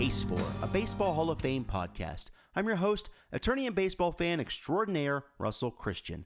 Case For, a Baseball Hall of Fame podcast. I'm your host, attorney and baseball fan extraordinaire, Russell Christian.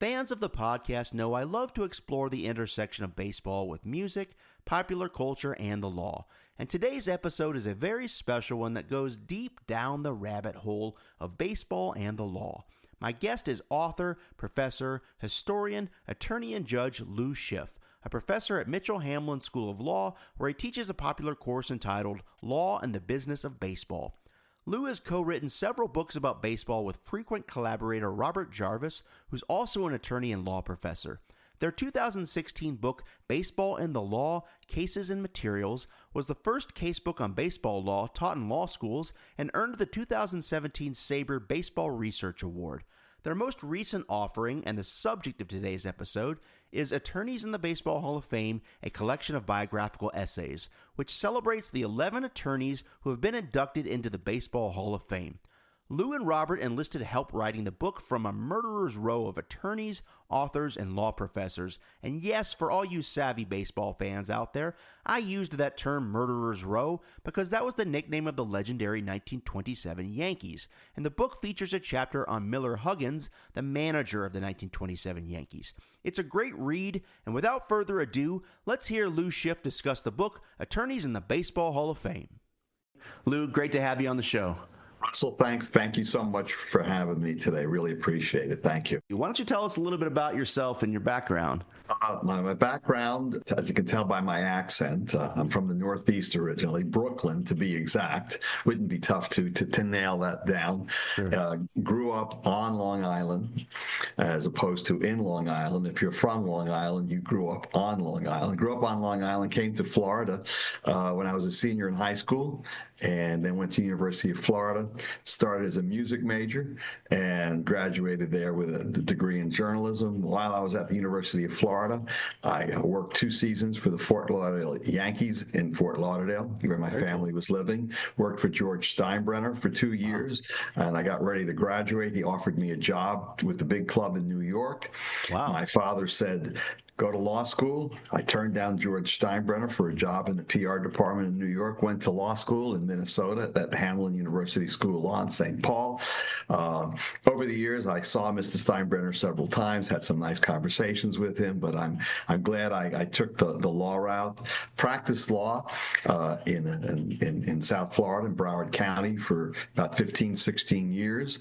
Fans of the podcast know I love to explore the intersection of baseball with music, popular culture, and the law. And today's episode is a very special one that goes deep down the rabbit hole of baseball and the law. My guest is author, professor, historian, attorney, and judge Lou Schiff, a professor at Mitchell Hamlin School of Law, where he teaches a popular course entitled Law and the Business of Baseball. Lou has co-written several books about baseball with frequent collaborator Robert Jarvis, who's also an attorney and law professor. Their 2016 book, Baseball and the Law, Cases and Materials, was the first casebook on baseball law taught in law schools and earned the 2017 SABR Baseball Research Award. Their most recent offering, and the subject of today's episode, is Attorneys in the Baseball Hall of Fame, a collection of biographical essays, which celebrates the 11 attorneys who have been inducted into the Baseball Hall of Fame. Lou and Robert enlisted help writing the book from a murderer's row of attorneys, authors, and law professors. And yes, for all you savvy baseball fans out there, I used that term murderer's row because that was the nickname of the legendary 1927 Yankees. And the book features a chapter on Miller Huggins, the manager of the 1927 Yankees. It's a great read, and without further ado, let's hear Lou Schiff discuss the book, Attorneys in the Baseball Hall of Fame. Lou, great to have you on the show. Russell, thanks. Thank you so much for having me today. Really appreciate it. Thank you. Why don't you tell us a little bit about yourself and your background? My background, as you can tell by my accent, I'm from the Northeast originally, Brooklyn to be exact. Wouldn't be tough to nail that down. Sure. Grew up on Long Island as opposed to in Long Island. If you're from Long Island, you grew up on Long Island. Grew up on Long Island, came to Florida when I was a senior in high school, and then went to the University of Florida, started as a music major, and graduated there with a degree in journalism. While I was at the University of Florida, I worked 2 seasons for the Fort Lauderdale Yankees in Fort Lauderdale, where my family was living. Worked for George Steinbrenner for 2 years, and I got ready to graduate. He offered me a job with the big club in New York. Wow. My father said, go to law school. I turned down George Steinbrenner for a job in the PR department in New York, went to law school in Minnesota at Hamlin University School of Law in St. Paul. Over the years, I saw Mr. Steinbrenner several times, had some nice conversations with him, but I'm glad I took the law route. Practiced law in South Florida, in Broward County for about 15, 16 years,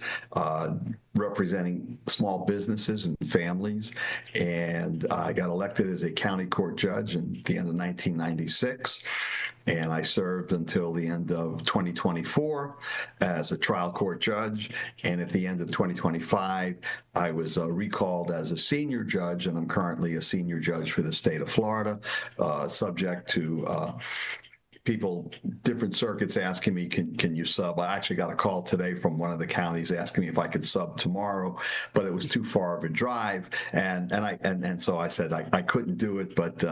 representing small businesses and families, and I got elected as a county court judge at the end of 1996, and I served until the end of 2024 as a trial court judge, and at the end of 2025, I was recalled as a senior judge, and I'm currently a senior judge for the state of Florida, subject to people, different circuits asking me, can you sub? I actually got a call today from one of the counties asking me if I could sub tomorrow, but it was too far of a drive, and so I said I couldn't do it. But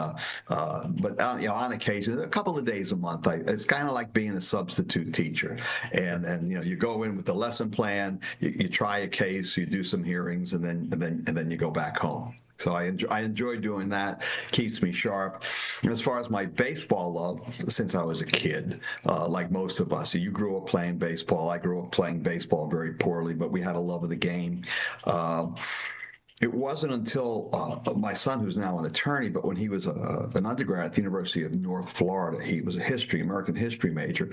on occasion, a couple of days a month, it's kind of like being a substitute teacher, and you go in with the lesson plan, you try a case, you do some hearings, and then you go back home. So I enjoy doing that. Keeps me sharp. And as far as my baseball love, since I was a kid, like most of us, you grew up playing baseball. I grew up playing baseball very poorly, but we had a love of the game. It wasn't until my son, who's now an attorney, but when he was an undergrad at the University of North Florida, he was a American history major.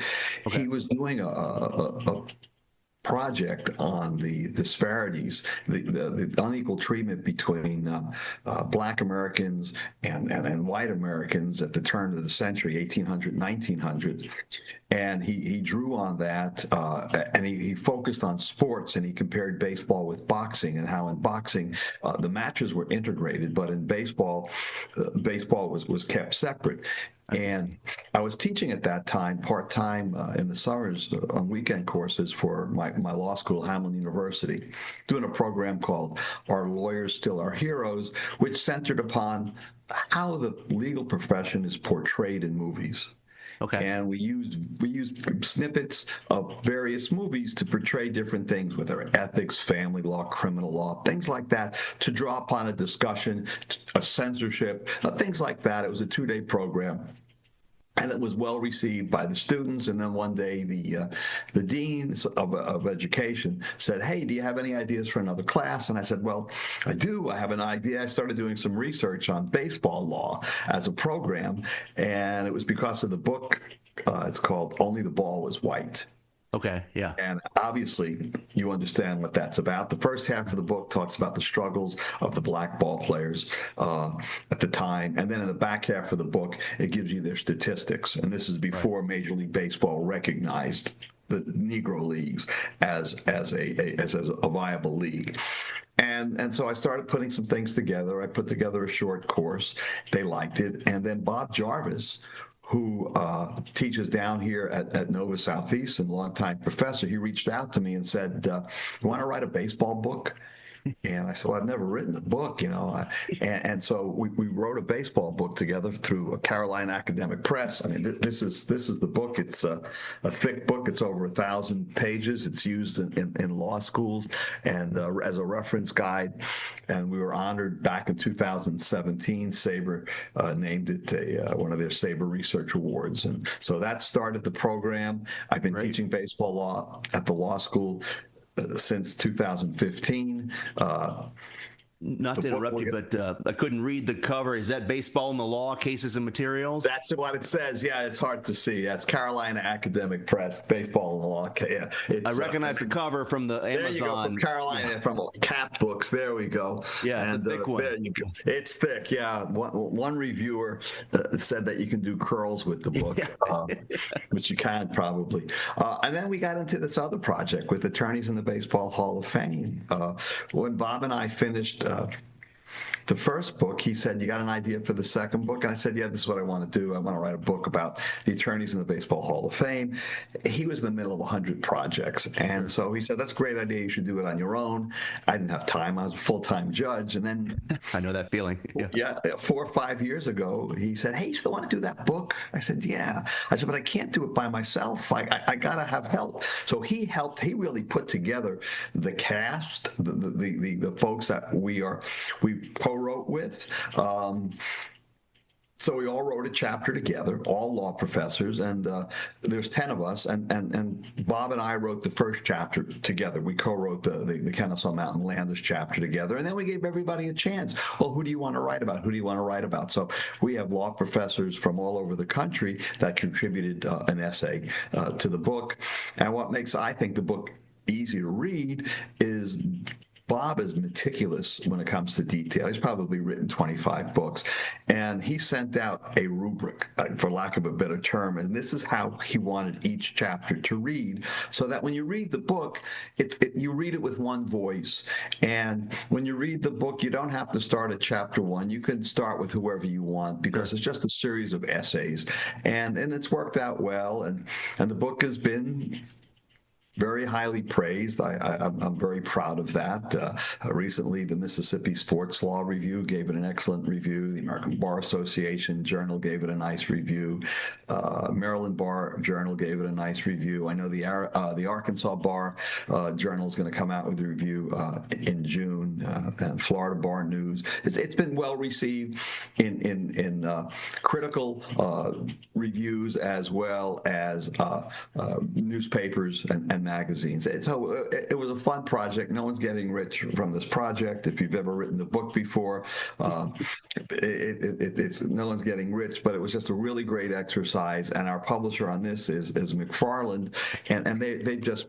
Okay. He was doing a project on the disparities, the unequal treatment between Black Americans and white Americans at the turn of the century, 1800, 1900. And he drew on that, and he focused on sports, and he compared baseball with boxing, and how in boxing the matches were integrated, but in baseball, baseball was kept separate. And I was teaching at that time part-time in the summers on weekend courses for my law school, Hamlin University, doing a program called Are Lawyers Still Our Heroes, which centered upon how the legal profession is portrayed in movies. Okay. And we used snippets of various movies to portray different things, whether ethics, family law, criminal law, things like that, to draw upon a discussion, a censorship, things like that. It was a 2-day program. And it was well received by the students. And then one day, the deans of education said, "Hey, do you have any ideas for another class?" And I said, "Well, I do. I have an idea." I started doing some research on baseball law as a program, and it was because of the book. It's called "Only the Ball Was White." Okay, yeah. And obviously, you understand what that's about. The first half of the book talks about the struggles of the black ball players at the time. And then in the back half of the book, it gives you their statistics. And this is before Major League Baseball recognized the Negro leagues as a viable league. And so I started putting some things together. I put together a short course. They liked it. And then Bob Jarvis, who teaches down here at Nova Southeast and longtime professor, he reached out to me and said, "You want to write a baseball book?" And I said, "Well, I've never written a book, you know." And so we wrote a baseball book together through a Carolina Academic Press. I mean, this is the book. It's a thick book. It's over 1,000 pages. It's used in law schools and as a reference guide. And we were honored back in 2017. SABR named it one of their SABR Research Awards. And so that started the program. I've been teaching baseball law at the law school since 2015. Not to interrupt you, but I couldn't read the cover. Is that Baseball in the Law, Cases and Materials? That's what it says. Yeah, it's hard to see. That's Carolina Academic Press, Baseball in the Law. Yeah, I recognize the cover from the Amazon. There you go, from Carolina, from Cat Books. There we go. Yeah, it's a thick one. There you go. It's thick, yeah. One reviewer said that you can do curls with the book, which you can probably. And then we got into this other project with Attorneys in the Baseball Hall of Fame. When Bob and I finished the first book, he said, "You got an idea for the second book?" And I said, "Yeah, this is what I want to do. I want to write a book about the attorneys in the Baseball Hall of Fame." He was in the middle of 100 projects. And so he said, "That's a great idea. You should do it on your own." I didn't have time. I was a full-time judge. And then I know that feeling. Yeah, 4 or 5 years ago, he said, "Hey, you still want to do that book?" I said, "Yeah." I said, "But I can't do it by myself. I got to have help." So he helped. He really put together the cast, the folks that we co-wrote with. So we all wrote a chapter together, all law professors, and there's 10 of us, and Bob and I wrote the first chapter together. We co-wrote the Kennesaw Mountain Landis chapter together, and then we gave everybody a chance. Well, who do you want to write about? Who do you want to write about? So we have law professors from all over the country that contributed an essay to the book. And what makes, I think, the book easy to read is Bob is meticulous when it comes to detail. He's probably written 25 books, and he sent out a rubric, for lack of a better term, and this is how he wanted each chapter to read, so that when you read the book, you read it with one voice. And when you read the book, you don't have to start at chapter 1. You can start with whoever you want, because it's just a series of essays, and it's worked out well, and the book has been very highly praised. I'm very proud of that. Recently, the Mississippi Sports Law Review gave it an excellent review. The American Bar Association Journal gave it a nice review. Maryland Bar Journal gave it a nice review. I know the Arkansas Bar Journal is going to come out with a review in June, and Florida Bar News. It's been well received in critical reviews, as well as newspapers and magazines. So it was a fun project. No one's getting rich from this project. If you've ever written the book before, it's no one's getting rich, but it was just a really great exercise. And our publisher on this is McFarland, and they've just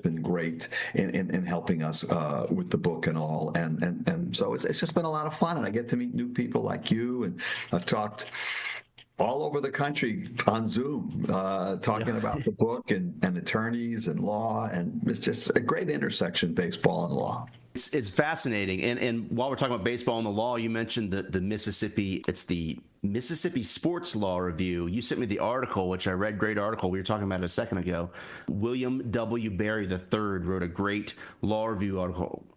been great in helping us with the book and all. And so it's just been a lot of fun, and I get to meet new people like you, and I've talked all over the country on Zoom, talking about the book and attorneys and law, and it's just a great intersection, baseball and law. It's fascinating. And while we're talking about baseball and the law, you mentioned the Mississippi, it's the Mississippi Sports Law Review. You sent me the article, which I read, great article. We were talking about it a second ago. William W. Barry III wrote a great law review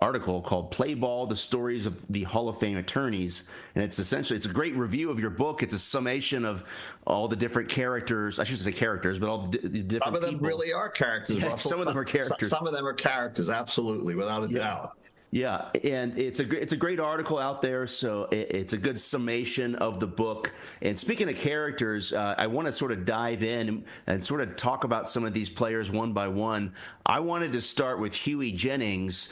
article called Play Ball, The Stories of the Hall of Fame Attorneys. And it's a great review of your book. It's a summation of all the different characters. I shouldn't say characters, but all the different Some of them people. really are characters, Yeah, Russell. some of them are characters. Some of them are characters, absolutely, without a doubt. Yeah, and it's a great article out there, so it's a good summation of the book. And speaking of characters, I want to sort of dive in and sort of talk about some of these players one by one. I wanted to start with Hughie Jennings.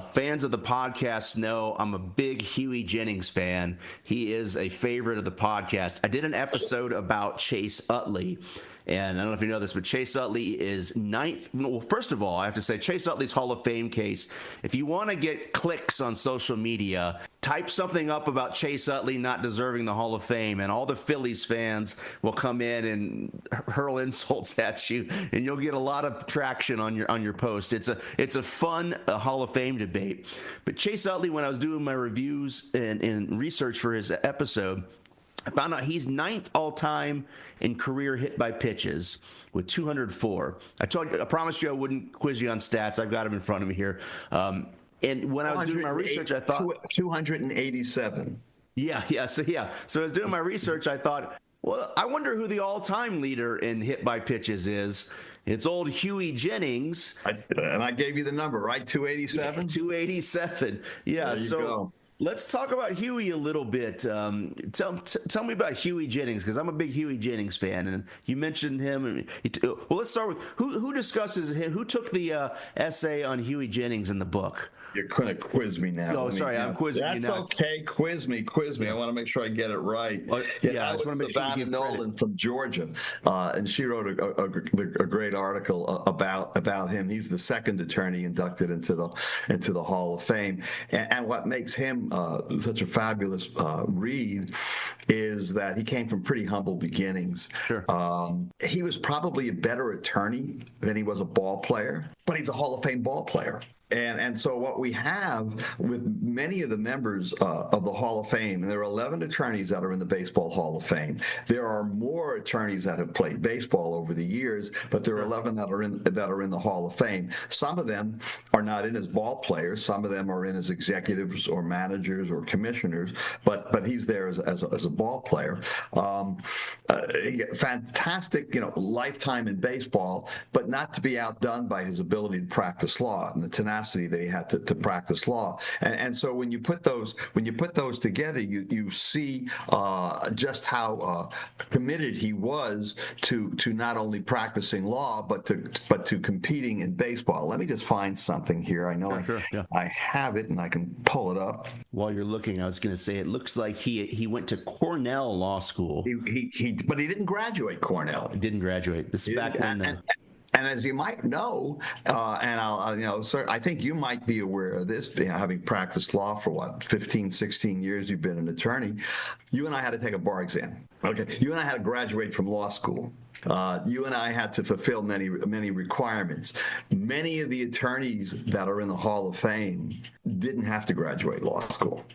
Fans of the podcast know I'm a big Hughie Jennings fan. He is a favorite of the podcast. I did an episode about Chase Utley. And I don't know if you know this, but Chase Utley is ninth. Well, first of all, I have to say Chase Utley's Hall of Fame case. If you want to get clicks on social media, type something up about Chase Utley not deserving the Hall of Fame, and all the Phillies fans will come in and hurl insults at you, and you'll get a lot of traction on your post. It's a fun Hall of Fame debate. But Chase Utley, when I was doing my reviews and research for his episode, I found out he's ninth all-time in career hit by pitches with 204. I promised you I wouldn't quiz you on stats. I've got them in front of me here. And when I was doing my research, I thought 287. Yeah. So I was doing my research. I thought, well, I wonder who the all-time leader in hit by pitches is. It's old Hughie Jennings. And I gave you the number, right? 287? Yeah, 287. Yeah, there you go. Let's talk about Hughie a little bit. Tell me about Hughie Jennings, because I'm a big Hughie Jennings fan, and you mentioned him. Well, let's start with who discusses him. Who took the essay on Hughie Jennings in the book? You're going to quiz me now. Oh, sorry, I'm quizzing you now. That's okay. Quiz me. I want to make sure I get it right. Yeah, I was Savannah Nolan from Georgia, and she wrote a great article about him. He's the second attorney inducted into the Hall of Fame, and what makes him such a fabulous read is that he came from pretty humble beginnings. Sure. He was probably a better attorney than he was a ball player, but he's a Hall of Fame ball player. And so what we have with many of the members of the Hall of Fame, and there are 11 attorneys that are in the Baseball Hall of Fame. There are more attorneys that have played baseball over the years, but there are 11 that are in the Hall of Fame. Some of them are not in as ball players. Some of them are in as executives or managers or commissioners, but he's there as a ball player. Fantastic, lifetime in baseball, but not to be outdone by his ability to practice law and the tenacity that he had to practice law. And so when you put those together, you see just how committed he was to not only practicing law but to competing in baseball. Let me just find something here. I know I have it and I can pull it up. While you're looking, I was going to say it looks like he went to Cornell Law School. But he didn't graduate Cornell. He didn't graduate. This is back when. And as you might know, I think you might be aware of this, having practiced law for 15, 16 years, you've been an attorney. You and I had to take a bar exam. Okay. You and I had to graduate from law school. You and I had to fulfill many requirements. Many of the attorneys that are in the Hall of Fame didn't have to graduate law school.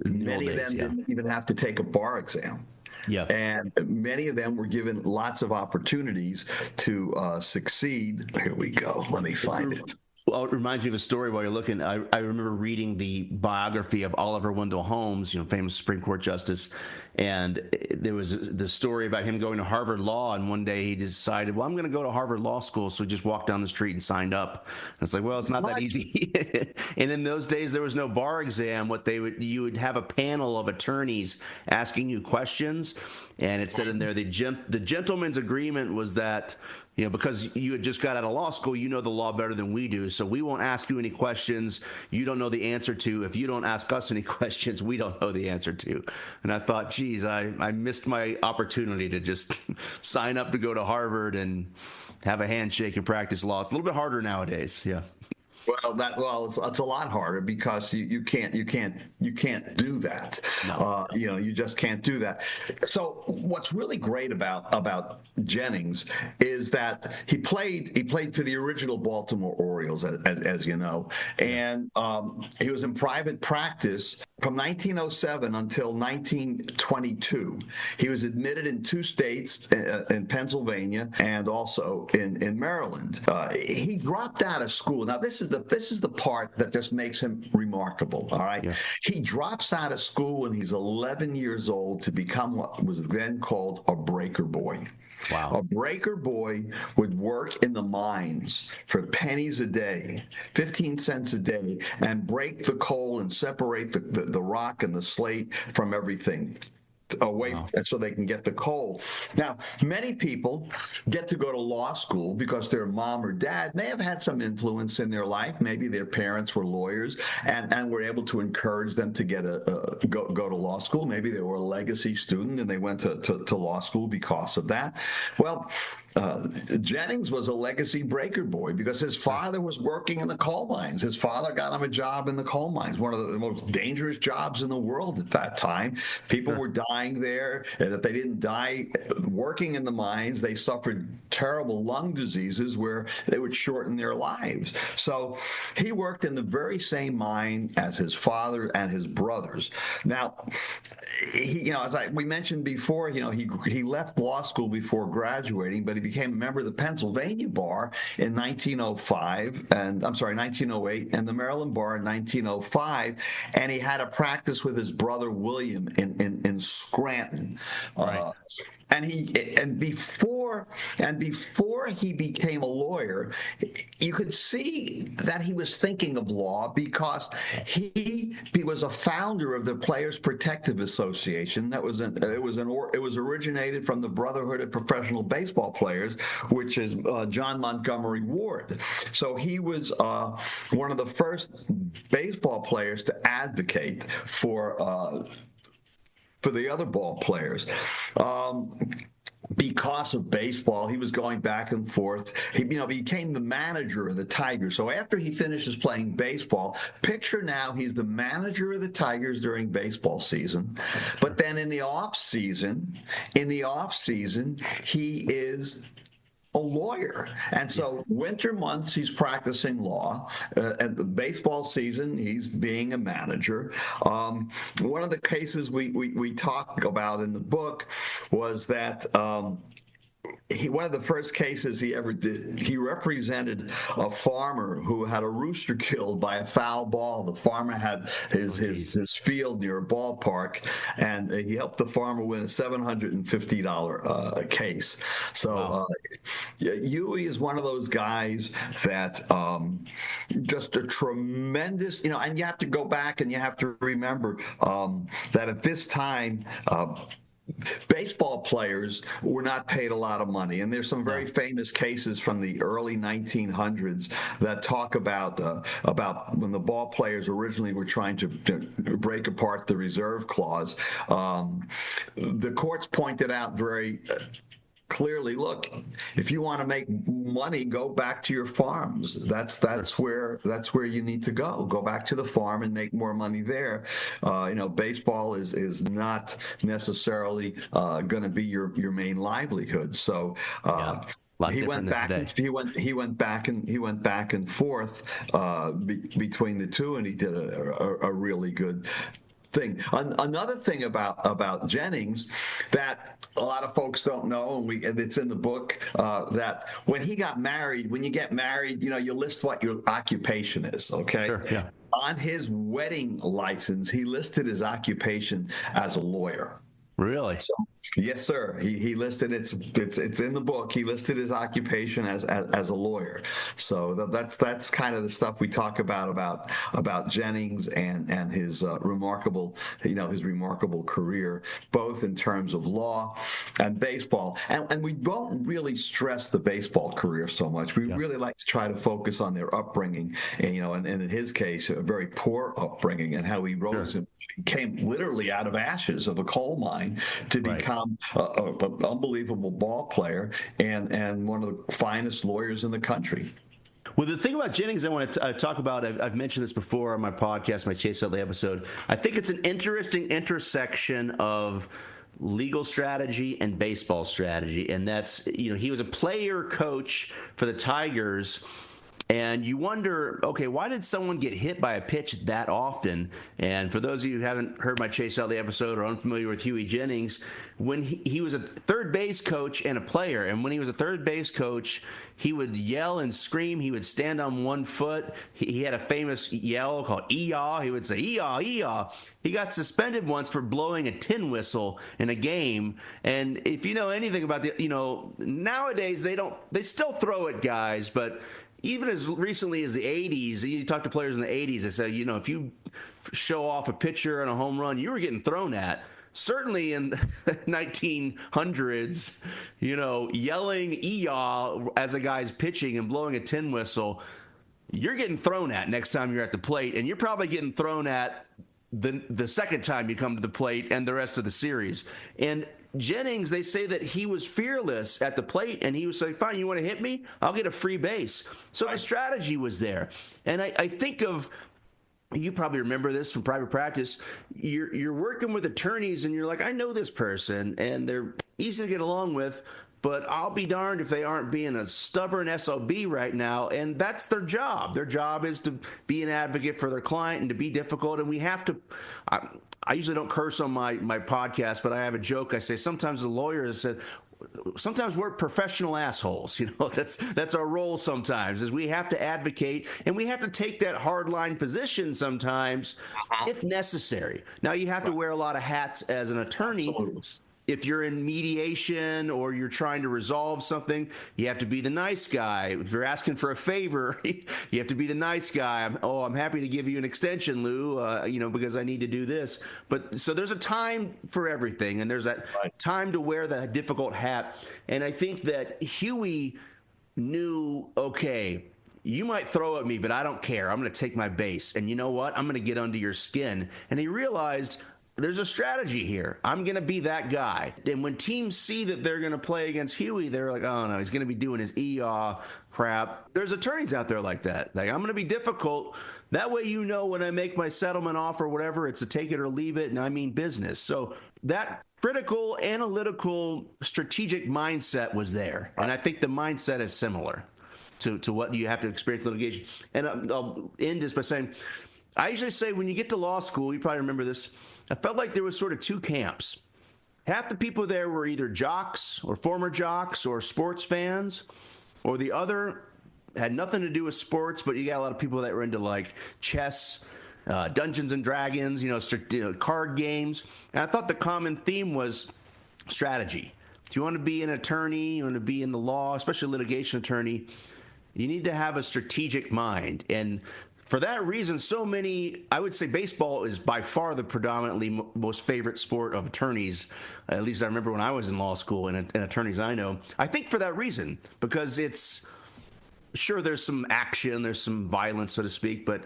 Many of them didn't even have to take a bar exam. Yeah. And many of them were given lots of opportunities to succeed. Here we go. Let me find it. Well, it reminds me of a story while you're looking. I remember reading the biography of Oliver Wendell Holmes, famous Supreme Court justice, and there was the story about him going to Harvard Law, and one day he decided, well, I'm going to go to Harvard Law School, so he just walked down the street and signed up. And it's like, well, it's not that easy. And in those days, there was no bar exam. You would have a panel of attorneys asking you questions, and it said in there the gentleman's agreement was that, because you had just got out of law school, you know the law better than we do. So we won't ask you any questions you don't know the answer to. If you don't ask us any questions, we don't know the answer to. And I thought, geez, I missed my opportunity to just sign up to go to Harvard and have a handshake and practice law. It's a little bit harder nowadays. Yeah. Well, it's a lot harder because you can't do that. No. You just can't do that. So what's really great about Jennings is that he played for the original Baltimore Orioles, as you know, and he was in private practice from 1907 until 1922. He was admitted in 2 states, in Pennsylvania and also in Maryland. He dropped out of school. Now this is the part that just makes him remarkable. All right, Yeah. he drops out of school when he's 11 years old to become what was then called a breaker boy. Wow. A breaker boy would work in the mines for pennies a day, 15 cents a day, and break the coal and separate the rock and the slate from everything away, and so they can get the coal. Now, many people get to go to law school because their mom or dad may have had some influence in their life. Maybe their parents were lawyers and were able to encourage them to get go to law school. Maybe they were a legacy student and they went to law school because of that. Well, Jennings was a legacy breaker boy because his father was working in the coal mines. His father got him a job in the coal mines, one of the most dangerous jobs in the world at that time. People were dying there, and if they didn't die working in the mines, they suffered terrible lung diseases where they would shorten their lives. So he worked in the very same mine as his father and his brothers. Now, as we mentioned before, he left law school before graduating, but he became a member of the Pennsylvania bar in 1908, and the Maryland bar in 1905, and he had a practice with his brother William in Scranton. Right. And before he became a lawyer, you could see that he was thinking of law because he was a founder of the Players Protective Association. It was originated from the Brotherhood of Professional Baseball Players, which is John Montgomery Ward. So he was one of the first baseball players to advocate for the other ball players. Because of baseball, he was going back and forth. He became the manager of the Tigers. So after he finishes playing baseball, picture now he's the manager of the Tigers during baseball season. But then in the off season, he is a lawyer. And so winter months, he's practicing law. At the baseball season, he's being a manager. One of the cases we talk about in the book was that one of the first cases he ever did, he represented a farmer who had a rooster killed by a foul ball. The farmer had his field near a ballpark, and he helped the farmer win a $750 case. So Hughie is one of those guys that just a tremendous, and you have to go back and you have to remember that at this time, baseball players were not paid a lot of money, and there's some very famous cases from the early 1900s that talk about when the ball players originally were trying to break apart the reserve clause. The courts pointed out very clearly, look, if you want to make money, go back to your farms. That's where you need to go. Go back to the farm and make more money there. Baseball is not necessarily going to be your main livelihood. So he went back and forth between the two, and he did a really good thing. Another thing about Jennings that a lot of folks don't know, and it's in the book, that when he got married, when you get married, you list what your occupation is, okay? Sure, yeah. On his wedding license, he listed his occupation as a lawyer. Really? So, yes, sir. He listed it's in the book. He listed his occupation as a lawyer. So that's kind of the stuff we talk about Jennings and his remarkable career, both in terms of law and baseball. And we don't really stress the baseball career so much. We really like to try to focus on their upbringing, and in his case, a very poor upbringing, and how he rose and came literally out of ashes of a coal mine to become an unbelievable ball player and one of the finest lawyers in the country. Well, the thing about Jennings I want to talk about, I've mentioned this before on my podcast, my Chase Utley episode. I think it's an interesting intersection of legal strategy and baseball strategy, and that's, he was a player coach for the Tigers, And you wonder, okay, why did someone get hit by a pitch that often? And for those of you who haven't heard my Chase Utley episode or unfamiliar with Hughie Jennings, when he was a third base coach and a player, and when he was a third base coach, he would yell and scream. He would stand on one foot. He had a famous yell called "ee-yaw." He would say "ee-yaw, ee-yaw." He got suspended once for blowing a tin whistle in a game. And if you know anything about nowadays they still throw at guys, but even as recently as the 80s, you talk to players in the 80s, they say, if you show off a pitcher and a home run, you were getting thrown at. Certainly in the 1900s, yelling "ee-yaw" as a guy's pitching and blowing a tin whistle, you're getting thrown at next time you're at the plate, and you're probably getting thrown at the second time you come to the plate and the rest of the series. And Jennings, they say that he was fearless at the plate, and he was like, fine, you want to hit me? I'll get a free base. So the strategy was there. And I think of, you probably remember this from private practice, you're working with attorneys, and you're like, I know this person, and they're easy to get along with, but I'll be darned if they aren't being a stubborn SOB right now, and that's their job. Their job is to be an advocate for their client and to be difficult, and we have to I usually don't curse on my podcast, but I have a joke. I say sometimes the lawyers said, sometimes we're professional assholes. That's our role sometimes, is we have to advocate, and we have to take that hardline position sometimes if necessary. Now, you have to wear a lot of hats as an attorney. Absolutely. If you're in mediation or you're trying to resolve something, you have to be the nice guy. If you're asking for a favor, you have to be the nice guy. I'm happy to give you an extension, Lou, because I need to do this. But so there's a time for everything, and there's that time to wear that difficult hat. And I think that Hughie knew, okay, you might throw at me, but I don't care. I'm going to take my base. And you know what? I'm going to get under your skin. And he realized, there's a strategy here. I'm going to be that guy. And when teams see that they're going to play against Hughie, they're like, oh, no, he's going to be doing his ER crap. There's attorneys out there like that. Like, I'm going to be difficult. That way, when I make my settlement offer or whatever, it's a take it or leave it, and I mean business. So that critical, analytical, strategic mindset was there. And I think the mindset is similar to what you have to experience in litigation. And I'll end this by saying, I usually say when you get to law school, you probably remember this, I felt like there was sort of two camps. Half the people there were either jocks or former jocks or sports fans, or the other had nothing to do with sports, but you got a lot of people that were into like chess, Dungeons and Dragons, card games. And I thought the common theme was strategy. If you want to be an attorney, you want to be in the law, especially a litigation attorney, you need to have a strategic mind. And for that reason, I would say baseball is by far the predominantly most favorite sport of attorneys. At least I remember when I was in law school and attorneys I know. I think for that reason, because there's some action, there's some violence, so to speak, but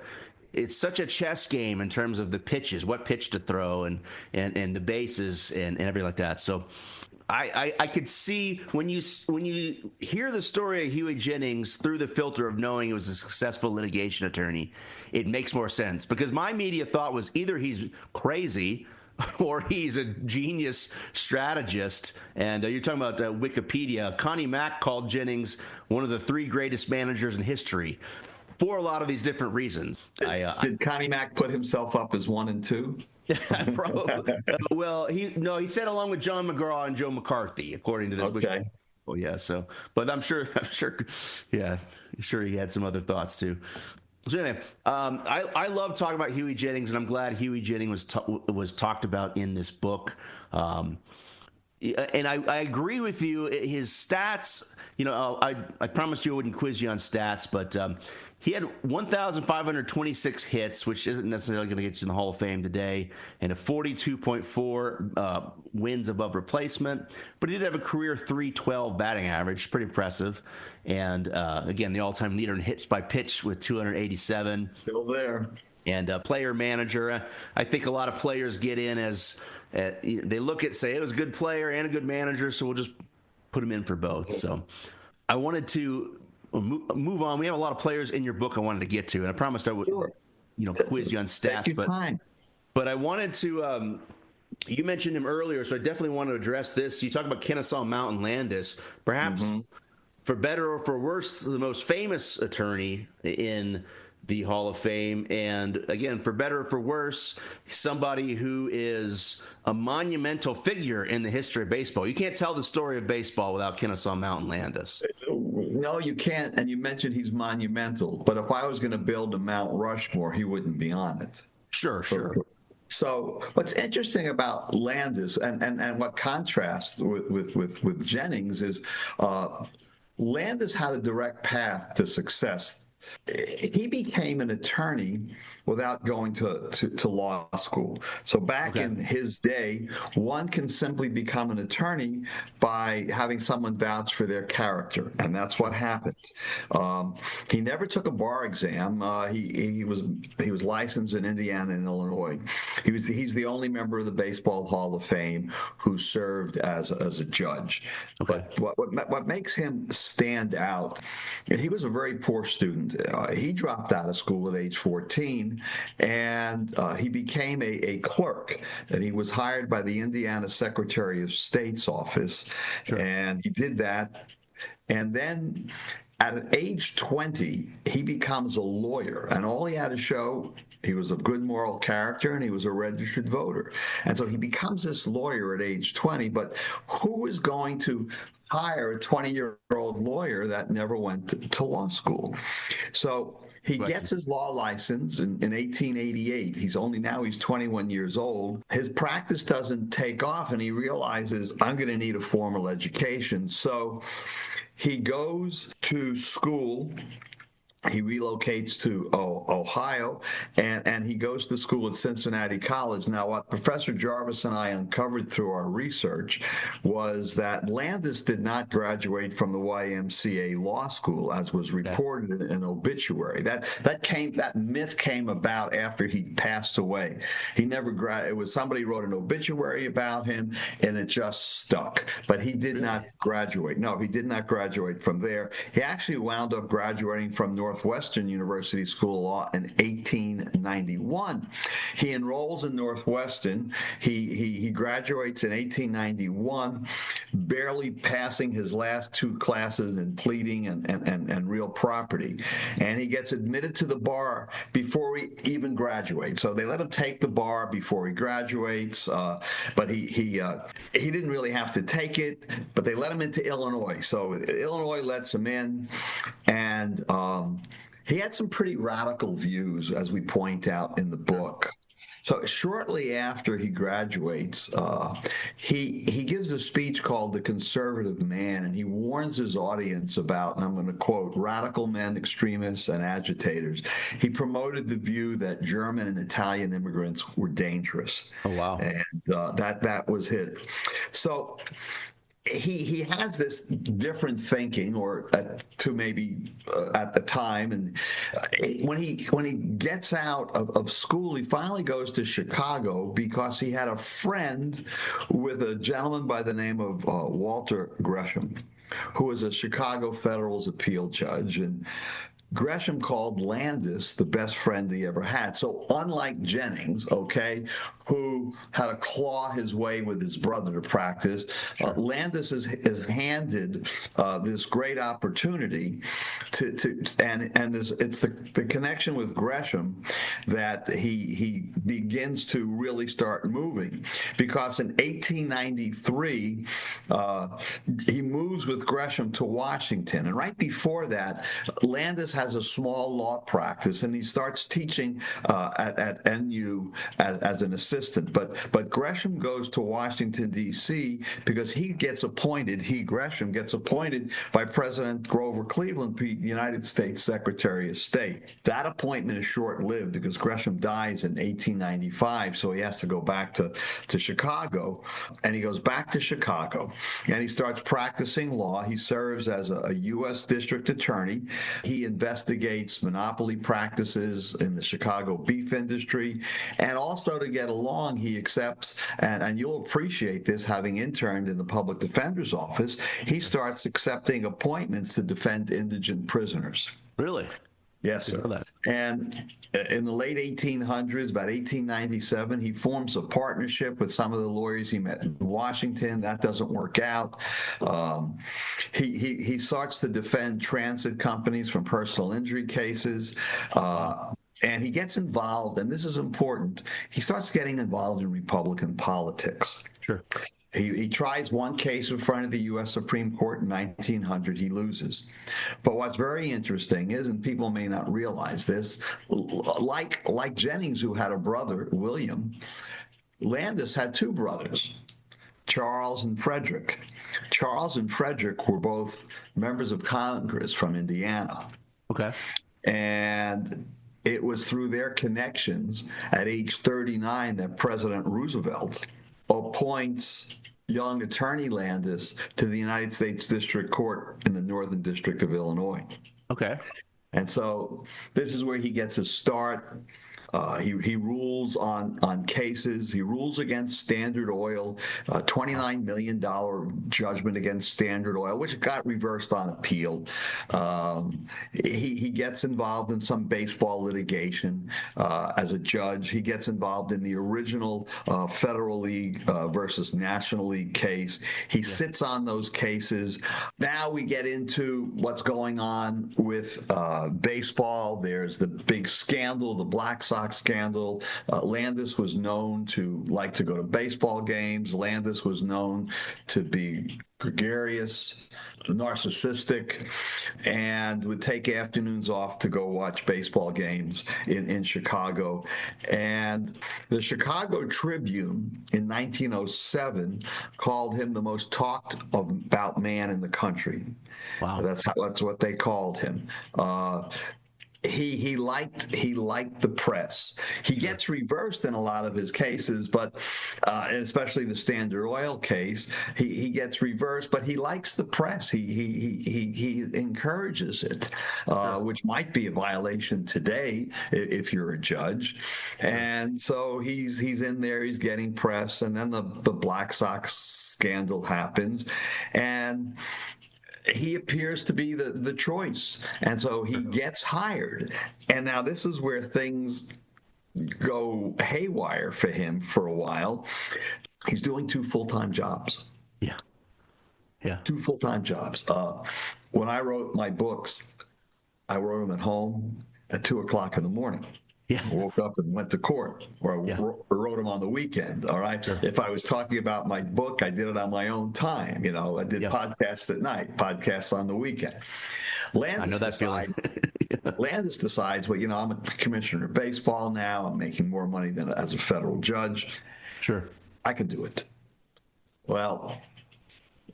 it's such a chess game in terms of the pitches, what pitch to throw and the bases and everything like that. So I could see when you hear the story of Hughie Jennings through the filter of knowing he was a successful litigation attorney, it makes more sense, because my immediate thought was either he's crazy or he's a genius strategist. And you're talking about Wikipedia. Connie Mack called Jennings one of the 3 greatest managers in history for a lot of these different reasons. Did Connie Mack put himself up as 1 and 2? Probably. Well, he said along with John McGraw and Joe McCarthy, according to this. Okay. Well, yeah. So, but I'm sure, he had some other thoughts too. So anyway, I love talking about Hughie Jennings, and I'm glad Hughie Jennings was talked about in this book. And I agree with you. His stats, I promised you I wouldn't quiz you on stats, but he had 1,526 hits, which isn't necessarily going to get you in the Hall of Fame today, and a 42.4 wins above replacement. But he did have a career .312 batting average, pretty impressive. And again, the all-time leader in hits by pitch with 287. Still there. And player manager. I think a lot of players get in as they look at, say, it was a good player and a good manager, so we'll just put him in for both. So I wanted to move on. We have a lot of players in your book I wanted to get to, and I promised I would, quiz you on stats. Take your time. But I wanted to. You mentioned him earlier, so I definitely want to address this. You talk about Kennesaw Mountain Landis, perhaps for better or for worse, the most famous attorney in the Hall of Fame. And again, for better or for worse, somebody who is a monumental figure in the history of baseball. You can't tell the story of baseball without Kennesaw Mountain Landis. No, you can't. And you mentioned he's monumental. But if I was going to build a Mount Rushmore, he wouldn't be on it. Sure. So what's interesting about Landis and what contrasts with Jennings is Landis had a direct path to success. He became an attorney without going to law school. So back in his day, one can simply become an attorney by having someone vouch for their character, and that's what happened. He never took a bar exam. He was licensed in Indiana and Illinois. He's the only member of the Baseball Hall of Fame who served as a judge. Okay. But what makes him stand out? He was a very poor student. He dropped out of school at age 14, and he became a clerk. And he was hired by the Indiana Secretary of State's office, and he did that. And then at age 20, he becomes a lawyer, and all he had to show, he was of good moral character and he was a registered voter. And so he becomes this lawyer at age 20, but who is going to hire a 20-year-old lawyer that never went to law school? So he gets his law license in 1888. He's 21 years old. His practice doesn't take off, and he realizes, I'm going to need a formal education. So he goes to school. He relocates to Ohio, and he goes to school at Cincinnati College. Now, what Professor Jarvis and I uncovered through our research was that Landis did not graduate from the YMCA Law School, as was reported in an obituary. That myth came about after he passed away. He never graduated. It was somebody wrote an obituary about him, and it just stuck. But he did not graduate. No, he did not graduate from there. He actually wound up graduating from Northwestern University School of Law in 1891. He enrolls in Northwestern. He graduates in 1891, barely passing his last two classes in pleading and real property. And he gets admitted to the bar before he even graduates. So they let him take the bar before he graduates, but he didn't really have to take it, but they let him into Illinois. So Illinois lets him in, and he had some pretty radical views, as we point out in the book. So shortly after he graduates, he gives a speech called The Conservative Man, and he warns his audience about, and I'm going to quote, radical men, extremists, and agitators. He promoted the view that German and Italian immigrants were dangerous. Oh, wow. And that was it. So he has this different thinking, or at the time, and when he gets out of school, he finally goes to Chicago because he had a friend with a gentleman by the name of Walter Gresham, who was a Chicago Federal's appeal judge, and Gresham called Landis the best friend he ever had. So unlike Jennings, who had to claw his way with his brother to practice, Landis is handed this great opportunity it's the connection with Gresham that he begins to really start moving, because in 1893 he moves with Gresham to Washington, and right before that, Landis has a small law practice, and he starts teaching at NU as an assistant. But Gresham goes to Washington, D.C. because Gresham gets appointed by President Grover Cleveland, the United States Secretary of State. That appointment is short-lived because Gresham dies in 1895, so he has to go back to Chicago. And he goes back to Chicago, and he starts practicing law. He serves as a U.S. district attorney. He investigates monopoly practices in the Chicago beef industry, and also, to get along, he accepts, and you'll appreciate this, having interned in the public defender's office, he starts accepting appointments to defend indigent prisoners. Really? Yes, sir. And in the late 1800s, about 1897, he forms a partnership with some of the lawyers he met in Washington. That doesn't work out. He starts to defend transit companies from personal injury cases. And he gets involved, and this is important, he starts getting involved in Republican politics. Sure. He tries one case in front of the U.S. Supreme Court in 1900. He loses. But what's very interesting is, and people may not realize this, like Jennings, who had a brother, William, Landis had two brothers, Charles and Frederick. Charles and Frederick were both members of Congress from Indiana. Okay. And it was through their connections at age 39 that President Roosevelt appoints young attorney Landis to the United States District Court in the Northern District of Illinois. Okay. And so this is where he gets his start. He rules on cases. He rules against Standard Oil, $29 million judgment against Standard Oil, which got reversed on appeal. He gets involved in some baseball litigation as a judge. He gets involved in the original Federal League versus National League case. He sits on those cases. Now we get into what's going on with baseball. There's the big scandal, the Black Sox scandal. Landis was known to like to go to baseball games. Landis was known to be gregarious, narcissistic, and would take afternoons off to go watch baseball games in Chicago. And the Chicago Tribune in 1907 called him the most talked about man in the country. Wow. That's what they called him. He liked the press. He gets reversed in a lot of his cases, but especially the Standard Oil case, he gets reversed. But he likes the press. He encourages it, which might be a violation today if you're a judge. And so he's in there. He's getting press, and then the Black Sox scandal happens, and he appears to be the choice. And so he gets hired. And now this is where things go haywire for him for a while. He's doing two full-time jobs. Yeah. Two full-time jobs. When I wrote my books, I wrote them at home at 2 o'clock in the morning. Yeah. I woke up and went to court, or I wrote them on the weekend. All right. Sure. If I was talking about my book, I did it on my own time. You know, I did podcasts at night, podcasts on the weekend. Landis decides, well, you know, I'm a commissioner of baseball now. I'm making more money than as a federal judge. Sure. I can do it. Well,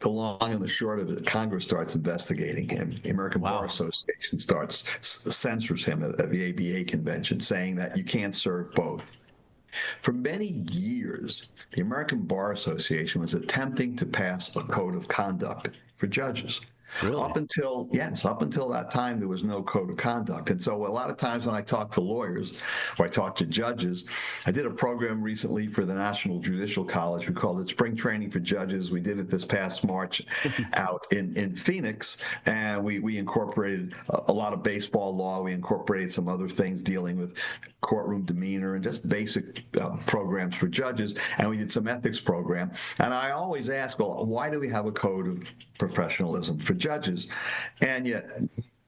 the long and the short of it, Congress starts investigating him. The American Bar Association censors him at the ABA convention, saying that you can't serve both. For many years, the American Bar Association was attempting to pass a code of conduct for judges. Really? Up until that time, there was no code of conduct. And so a lot of times when I talk to lawyers or I talk to judges, I did a program recently for the National Judicial College. We called it Spring Training for Judges. We did it this past March out in Phoenix, and we incorporated a lot of baseball law. We incorporated some other things dealing with courtroom demeanor and just basic programs for judges. And we did some ethics program. And I always ask, well, why do we have a code of professionalism for judges? And yet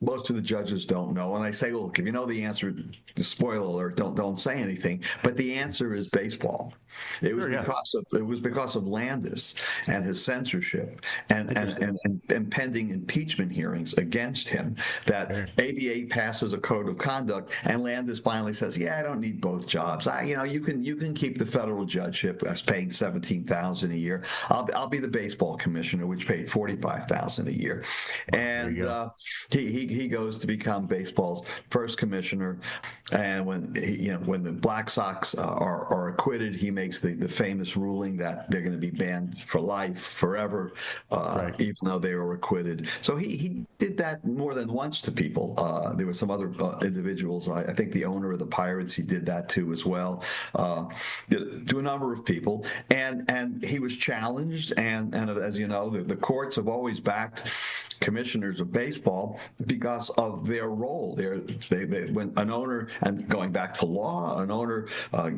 most of the judges don't know. And I say, well, look, if you know the answer, spoiler alert, don't say anything. But the answer is baseball. It was because of Landis and his censorship and pending impeachment hearings against him that ABA passes a code of conduct, and Landis finally says, yeah, I don't need both jobs. You can keep the federal judgeship that's paying $17,000 a year. I'll be the baseball commissioner, which paid $45,000 a year. And he goes to become baseball's first commissioner. And when the Black Sox are acquitted, he makes the famous ruling that they're going to be banned for life, forever, even though they were acquitted. So he did that more than once to people. There were some other individuals. I think the owner of the Pirates, he did that to as well. To a number of people, and he was challenged. And as you know, the courts have always backed commissioners of baseball because of their role. When an owner, and going back to law, an owner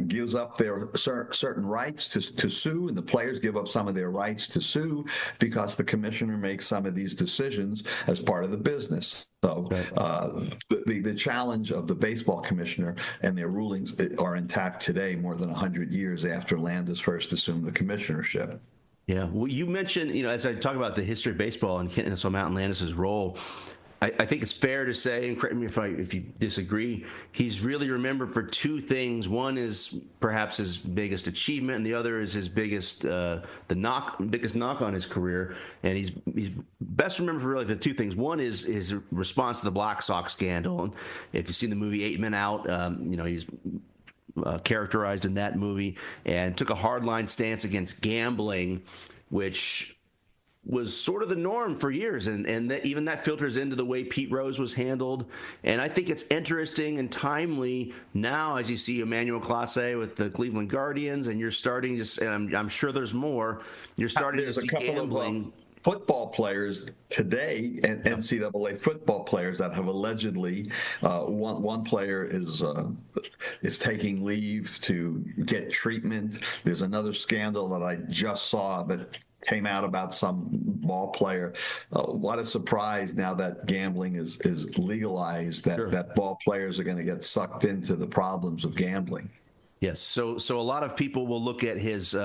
gives up their certain rights to sue, and the players give up some of their rights to sue because the commissioner makes some of these decisions as part of the business. So the challenge of the baseball commissioner and their rulings are intact today, more than 100 years after Landis first assumed the commissionership. Yeah. Well, you mentioned, as I talk about the history of baseball and Kennesaw Mountain Landis' role, I think it's fair to say, and correct me if you disagree, he's really remembered for two things. One is perhaps his biggest achievement, and the other is his biggest knock on his career. And he's best remembered for really the two things. One is his response to the Black Sox scandal. And if you've seen the movie 8 Men Out, he's characterized in that movie and took a hardline stance against gambling, which was sort of the norm for years, and even that filters into the way Pete Rose was handled. And I think it's interesting and timely now as you see Emmanuel Clase with the Cleveland Guardians, and you're starting to, and I'm sure there's more, you're starting to see gambling. Football players today, and NCAA football players that have allegedly, one player is taking leave to get treatment. There's another scandal that I just saw that came out about some ball player. What a surprise now that gambling is legalized, that ball players are going to get sucked into the problems of gambling. Yes, so a lot of people will look at his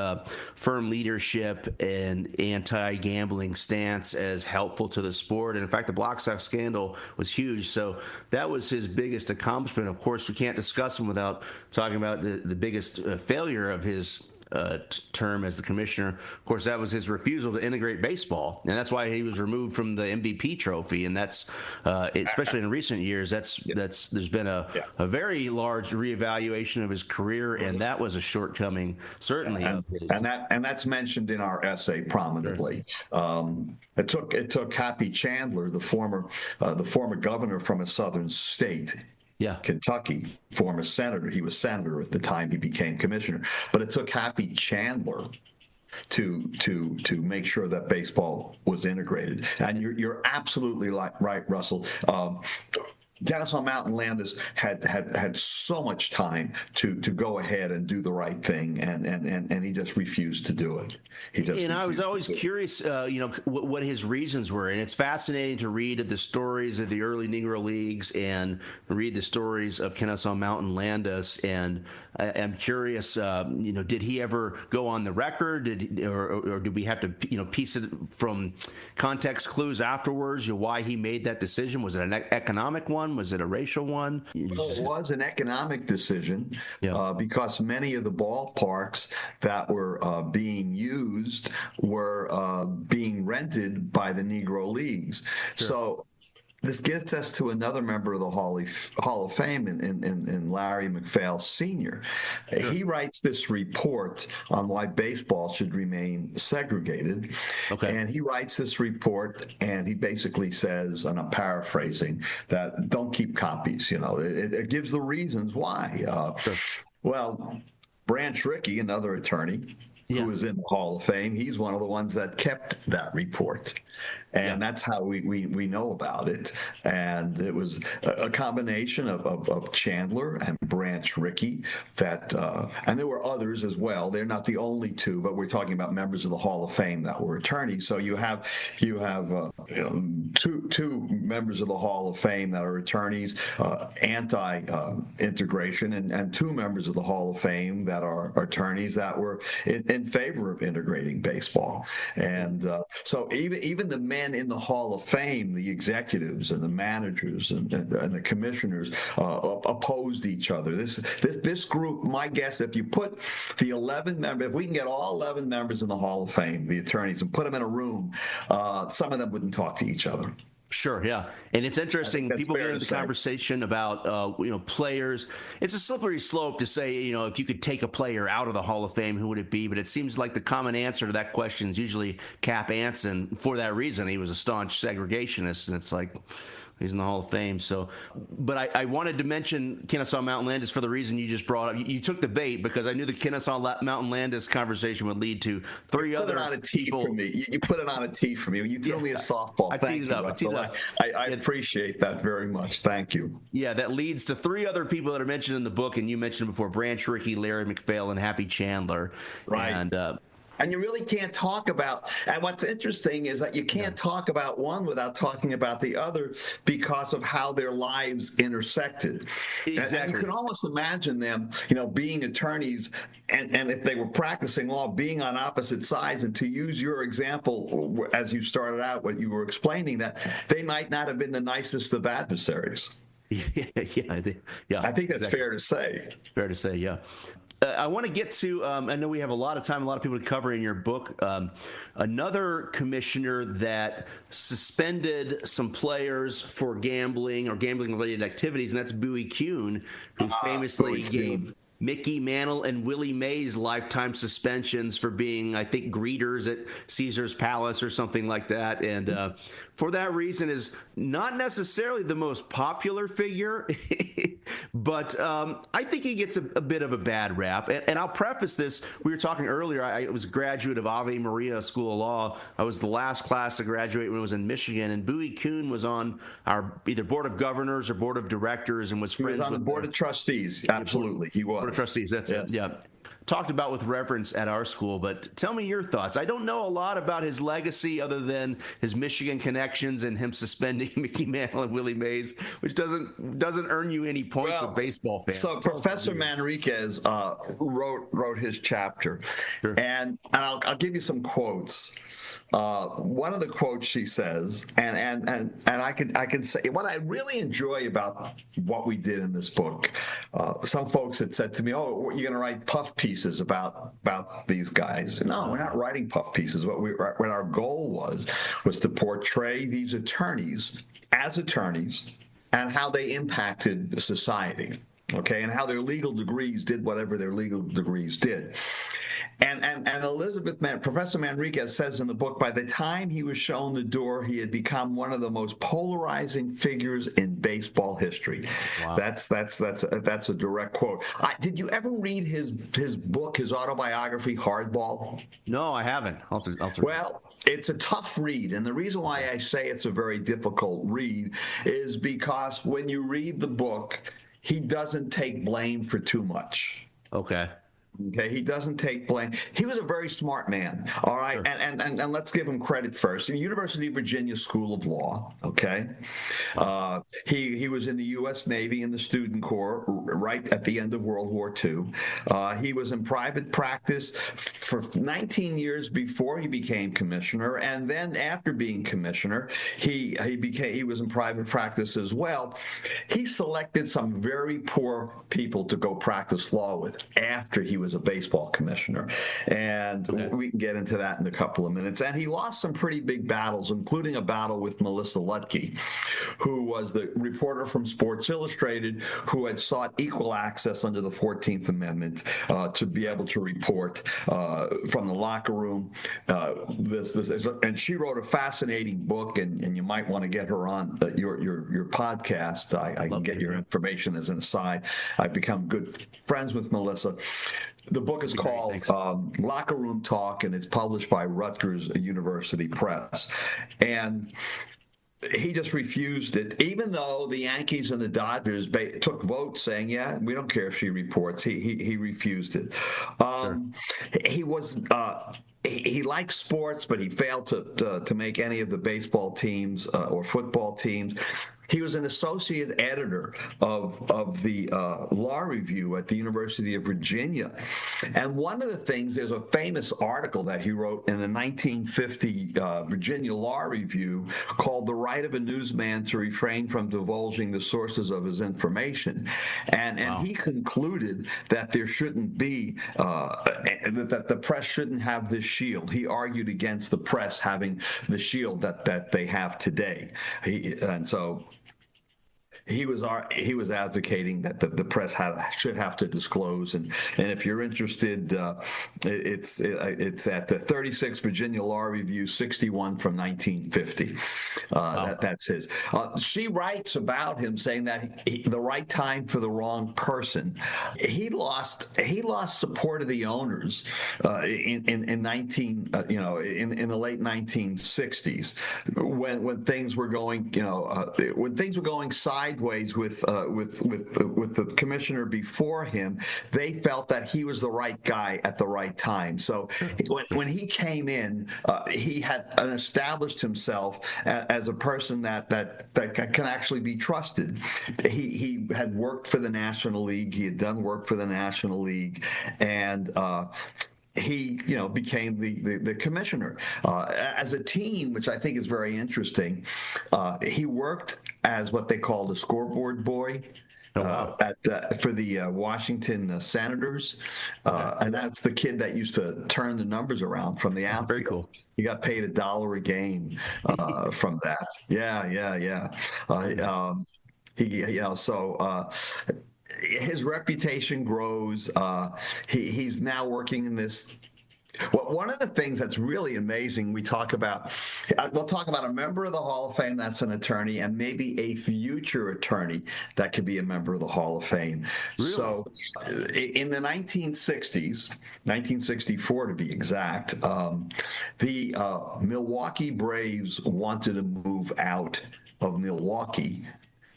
firm leadership and anti-gambling stance as helpful to the sport. And in fact, the Black Sox scandal was huge. So that was his biggest accomplishment. Of course, we can't discuss him without talking about the biggest failure of his term as the commissioner. Of course, that was his refusal to integrate baseball, and that's why he was removed from the MVP trophy. And that's especially in recent years, there's been a very large reevaluation of his career, and that was a shortcoming, certainly. And that's mentioned in our essay prominently. Sure. It took Happy Chandler, the former governor from a southern state. Yeah. Kentucky, former senator. He was senator at the time he became commissioner. But it took Happy Chandler to make sure that baseball was integrated. And you're absolutely right, Russell. Kennesaw Mountain Landis had so much time to go ahead and do the right thing, and he just refused to do it. I was always curious, what his reasons were, and it's fascinating to read the stories of the early Negro Leagues and read the stories of Kennesaw Mountain Landis. And I'm curious, did he ever go on the record, or did we have to, piece it from context clues afterwards? Why he made that decision? Was it an economic one? Was it a racial one? It was an economic decision because many of the ballparks that were being used were being rented by the Negro Leagues. Sure. So this gets us to another member of the Hall of Fame in Larry MacPhail Sr. Sure. He writes this report on why baseball should remain segregated. Okay. And he writes this report, and he basically says, and I'm paraphrasing, that don't keep copies. It gives the reasons why. Sure. Well, Branch Rickey, another attorney, who is in the Hall of Fame, he's one of the ones that kept that report. And that's how we know about it. And it was a combination of Chandler and Branch Rickey that, and there were others as well. They're not the only two, but we're talking about members of the Hall of Fame that were attorneys. So you have two members of the Hall of Fame that are attorneys, anti-integration, and two members of the Hall of Fame that are attorneys that were in favor of integrating baseball. And so even the men in the Hall of Fame, the executives and the managers and the commissioners opposed each other. This group, my guess, if you put the 11 members, if we can get all 11 members in the Hall of Fame, the attorneys, and put them in a room, some of them wouldn't talk to each other. Sure, yeah. And it's interesting, people get into the conversation about, players. It's a slippery slope to say, if you could take a player out of the Hall of Fame, who would it be? But it seems like the common answer to that question is usually Cap Anson. For that reason, he was a staunch segregationist. And it's like, He's in the Hall of Fame. So, but I wanted to mention Kennesaw Mountain Landis for the reason you just brought up. You took the bait because I knew the Kennesaw Mountain Landis conversation would lead to three other people. You put it on a tee for me. You threw me a softball. I teed it up. I appreciate that very much. Thank you. Yeah, that leads to three other people that are mentioned in the book, and you mentioned before: Branch Rickey, Larry MacPhail, and Happy Chandler. Right. And you really can't talk about, and what's interesting is that you can't talk about one without talking about the other because of how their lives intersected. Exactly. And you can almost imagine them, being attorneys, and if they were practicing law, being on opposite sides. And to use your example, as you started out, what you were explaining, that they might not have been the nicest of adversaries. Yeah. I think that's fair to say. Fair to say, yeah. I want to get to, I know we have a lot of time, a lot of people to cover in your book. Another commissioner that suspended some players for gambling or gambling-related activities, and that's Bowie Kuhn, who famously gave Mickey Mantle and Willie Mays lifetime suspensions for being, I think, greeters at Caesar's Palace or something like that. And for that reason is not necessarily the most popular figure, but I think he gets a bit of a bad rap. And I'll preface this. We were talking earlier. I was a graduate of Ave Maria School of Law. I was the last class to graduate when I was in Michigan. And Bowie Kuhn was on our either board of governors or board of directors and was friends with... He was on the board of trustees. Absolutely, he was. Board of trustees, that's it. Yeah. Talked about with reverence at our school, but tell me your thoughts. I don't know a lot about his legacy other than his Michigan connections and him suspending Mickey Mantle and Willie Mays, which doesn't earn you any points with baseball fans. So Professor Manriquez wrote his chapter, sure. and I'll give you some quotes. One of the quotes she says, and I can say what I really enjoy about what we did in this book. Some folks had said to me, "Oh, you're going to write puff pieces about these guys?" No, we're not writing puff pieces. What our goal was to portray these attorneys as attorneys and how they impacted society. Okay, and how their legal degrees did whatever their legal degrees did. And Professor Manriquez says in the book, by the time he was shown the door, he had become one of the most polarizing figures in baseball history. Wow. That's a direct quote. Did you ever read his book, his autobiography, Hardball? No, I haven't. Well, it's a tough read, and the reason why I say it's a very difficult read is because when you read the book, he doesn't take blame for too much. Okay, he doesn't take blame. He was a very smart man, all right? Sure. And let's give him credit first. In the University of Virginia School of Law, okay? He was in the U.S. Navy in the Student Corps right at the end of World War II. He was in private practice for 19 years before he became commissioner, and then after being commissioner, he was in private practice as well. He selected some very poor people to go practice law with after he was a baseball commissioner, and we can get into that in a couple of minutes. And he lost some pretty big battles, including a battle with Melissa Lutke, who was the reporter from Sports Illustrated who had sought equal access under the 14th Amendment to be able to report from the locker room. And she wrote a fascinating book, and you might want to get her on your podcast. I can get your information as an aside. I've become good friends with Melissa. The book is called Locker Room Talk, and it's published by Rutgers University Press. And he just refused it, even though the Yankees and the Dodgers took votes saying, "Yeah, we don't care if she reports." He refused it. Sure. He likes sports, but he failed to make any of the baseball teams or football teams. He was an associate editor of the Law Review at the University of Virginia. And one of the things, there's a famous article that he wrote in the 1950 Virginia Law Review called "The Right of a Newsman to Refrain from Divulging the Sources of His Information." And he concluded that there shouldn't be, that the press shouldn't have this shield. He argued against the press having the shield that they have today. he was advocating that the press should have to disclose, and if you're interested, it's at the 36 Virginia Law Review 61 from 1950. That's his. She writes about him saying that the right time for the wrong person. He lost support of the owners in the late 1960s when things were going sideways with the commissioner before him. They felt that he was the right guy at the right time. So when he came in, he had established himself as a person that can actually be trusted. He had worked for the National League. He had done work for the National League, and he, became the commissioner. As a team, which I think is very interesting, he worked as what they called a scoreboard boy. For the Washington Senators, and that's the kid that used to turn the numbers around from the outfield. Very cool. He got paid $1 a game from that. Yeah. His reputation grows. He's now working in this. Well, one of the things that's really amazing, we'll talk about a member of the Hall of Fame that's an attorney, and maybe a future attorney that could be a member of the Hall of Fame. Really? So in the 1960s, 1964 to be exact, the Milwaukee Braves wanted to move out of Milwaukee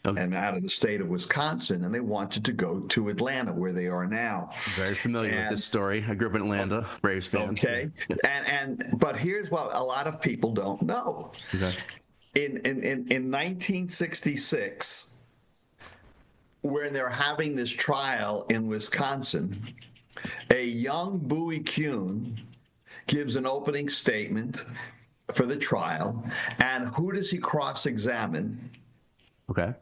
and out of the state of Wisconsin, and they wanted to go to Atlanta, where they are now. Very familiar with this story. I grew up in Atlanta, Braves fan. Okay, but here's what a lot of people don't know. Okay. In 1966, when they're having this trial in Wisconsin, a young Bowie Kuhn gives an opening statement for the trial, and who does he cross-examine? Okay.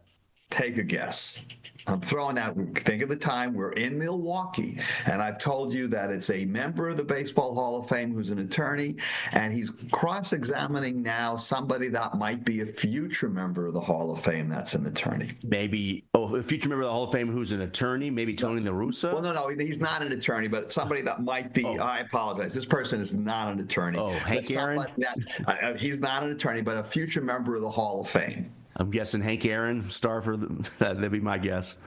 Take a guess. I'm throwing out, think of the time, we're in Milwaukee, and I've told you that it's a member of the Baseball Hall of Fame who's an attorney, and he's cross-examining now somebody that might be a future member of the Hall of Fame that's an attorney. Maybe, a future member of the Hall of Fame who's an attorney, maybe Tony LaRussa? Well, no, he's not an attorney, but somebody that might be. I apologize. This person is not an attorney. Oh, Hank Aaron? He's not an attorney, but a future member of the Hall of Fame. I'm guessing Hank Aaron, star for that'd be my guess.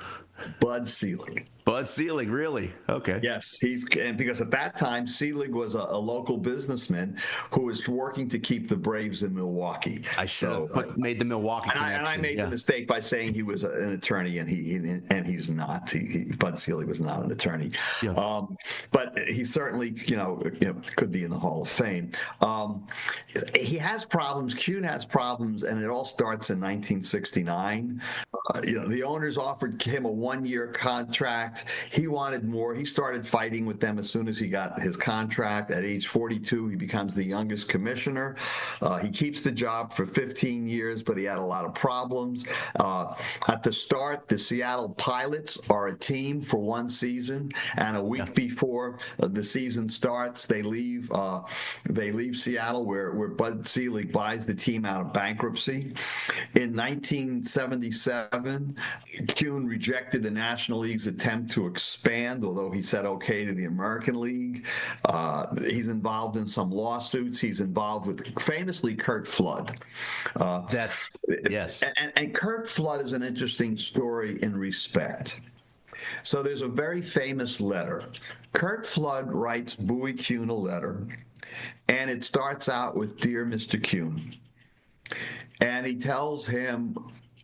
Bud Selig. Bud Selig, really? Okay. Yes, because at that time Selig was a local businessman who was working to keep the Braves in Milwaukee. I should have made the Milwaukee connection. And I made the mistake by saying he was an attorney, and he's not. Bud Selig was not an attorney. Yeah. But he certainly, could be in the Hall of Fame. He has problems. Kuhn has problems, and it all starts in 1969. The owners offered him a 1-year contract. He wanted more. He started fighting with them as soon as he got his contract. At age 42, he becomes the youngest commissioner. He keeps the job for 15 years, but he had a lot of problems. At the start, the Seattle Pilots are a team for one season, and a week before the season starts, they leave Seattle, where Bud Selig buys the team out of bankruptcy. In 1977, Kuhn rejected the National League's attempt to expand, although he said okay to the American League. He's involved in some lawsuits. He's involved with, famously, Curt Flood. Yes. And Curt Flood is an interesting story in respect. So there's a very famous letter. Curt Flood writes Bowie Kuhn a letter, and it starts out with, "Dear Mr. Kuhn," and he tells him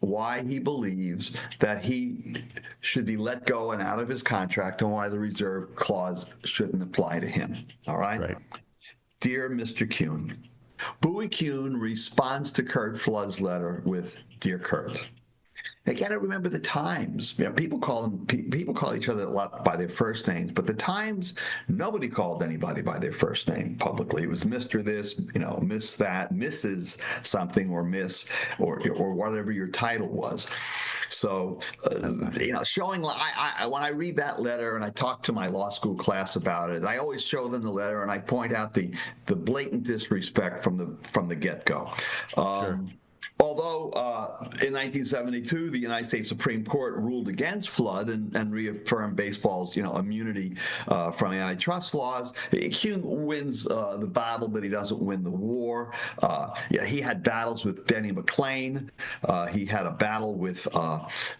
why he believes that he should be let go and out of his contract, and why the reserve clause shouldn't apply to him. All right? Right. "Dear Mr. Kuhn." Bowie Kuhn responds to Curt Flood's letter with, "Dear Curt." They gotta remember the times. People call each other a lot by their first names, but the times, nobody called anybody by their first name publicly. It was Mr. This, Miss That, Mrs. something, or Miss, or whatever your title was. So, showing. When I read that letter and I talk to my law school class about it, I always show them the letter and I point out the blatant disrespect from the get-go. Sure. although in 1972 the United States Supreme Court ruled against Flood and reaffirmed baseball's immunity from antitrust laws, Kuhn wins the battle, but he doesn't win the war. He had battles with Denny McLain. He had a battle with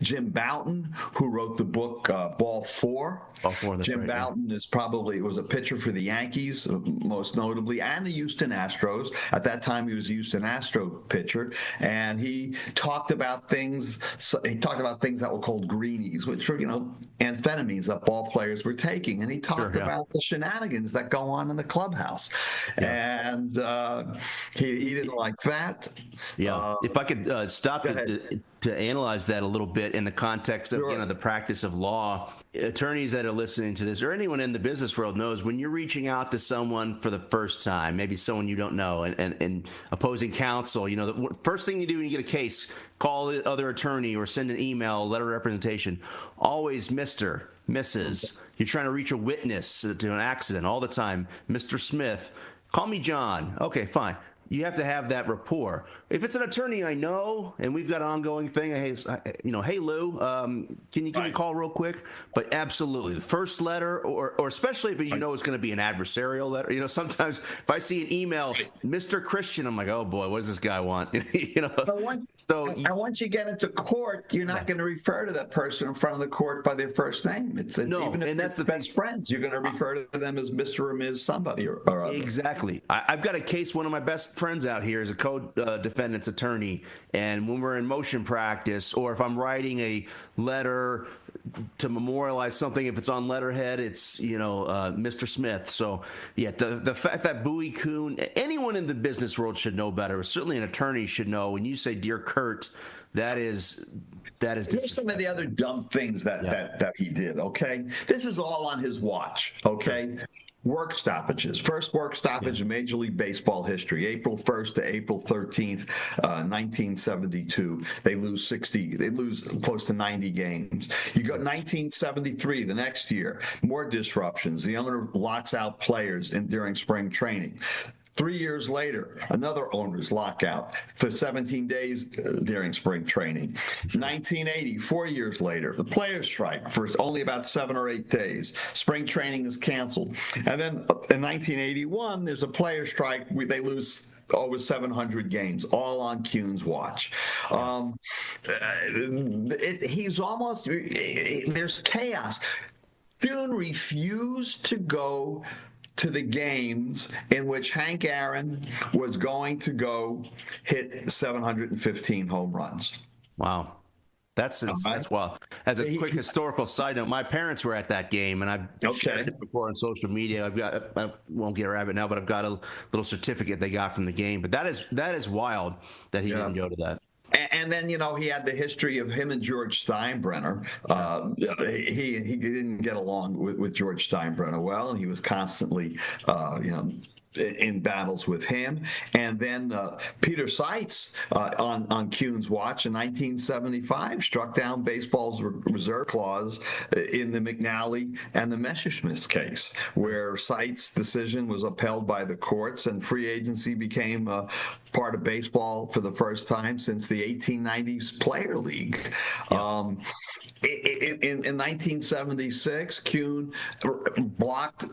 Jim Bouton, who wrote the book Ball 4. Jim Bouton was a pitcher for the Yankees, most notably, and the Houston Astros. At that time, he was a Houston Astro pitcher, and he talked about things. That were called greenies, which were amphetamines that ball players were taking, and he talked about the shenanigans that go on in the clubhouse, and he didn't like that. If I could stop to analyze that a little bit in the context of the practice of law. Attorneys that are listening to this, or anyone in the business world, knows when you're reaching out to someone for the first time, maybe someone you don't know, and opposing counsel, the first thing you do when you get a case, call the other attorney or send an email, letter of representation. Always Mr., Mrs. You're trying to reach a witness to an accident all the time. Mr. Smith, call me John. Okay, fine. You have to have that rapport. If it's an attorney I know and we've got an ongoing thing, hey Lou, can you give me a call real quick? But absolutely, the first letter, or especially if it's going to be an adversarial letter. Sometimes if I see an email, Mr. Christian, I'm like, oh boy, what does this guy want? Once you get into court, you're not going to refer to that person in front of the court by their first name. Even if that's the best friends, you're going to refer to them as Mr. or Ms. somebody or other. Exactly. I've got a case. One of my best friends out here is a co-defendant's attorney, and when we're in motion practice, or if I'm writing a letter to memorialize something, if it's on letterhead, it's Mr. Smith. So the fact that Bowie Kuhn, anyone in the business world should know better. Certainly an attorney should know. When you say "Dear Kurt," that is. Here's some of the other dumb things that he did. Okay, this is all on his watch. Okay. Sure. Work stoppages. First work stoppage in Major League Baseball history, April 1st to April 13th, 1972. They lose close to 90 games. You go 1973, the next year, more disruptions. The owner locks out players during spring training. 3 years later, another owner's lockout for 17 days during spring training. 1980, 4 years later, the players' strike for only about 7 or 8 days. Spring training is canceled. And then in 1981, there's a players' strike. They lose over 700 games, all on Kuhn's watch. There's chaos. Kuhn refused to go to the games in which Hank Aaron was going to go hit 715 home runs. Wow. That's wild. As a quick historical side note, my parents were at that game, and I've shared it before on social media. I won't get a rabbit now, but I've got a little certificate they got from the game. But that is wild that he didn't go to that. And then, he had the history of him and George Steinbrenner. He didn't get along with George Steinbrenner well, and he was constantly, in battles with him. And then Peter Seitz on Kuhn's watch in 1975 struck down baseball's reserve clause in the McNally and the Messerschmitt case, where Seitz' decision was upheld by the courts and free agency became part of baseball for the first time since the 1890s Player League. In 1976, Kuhn blocked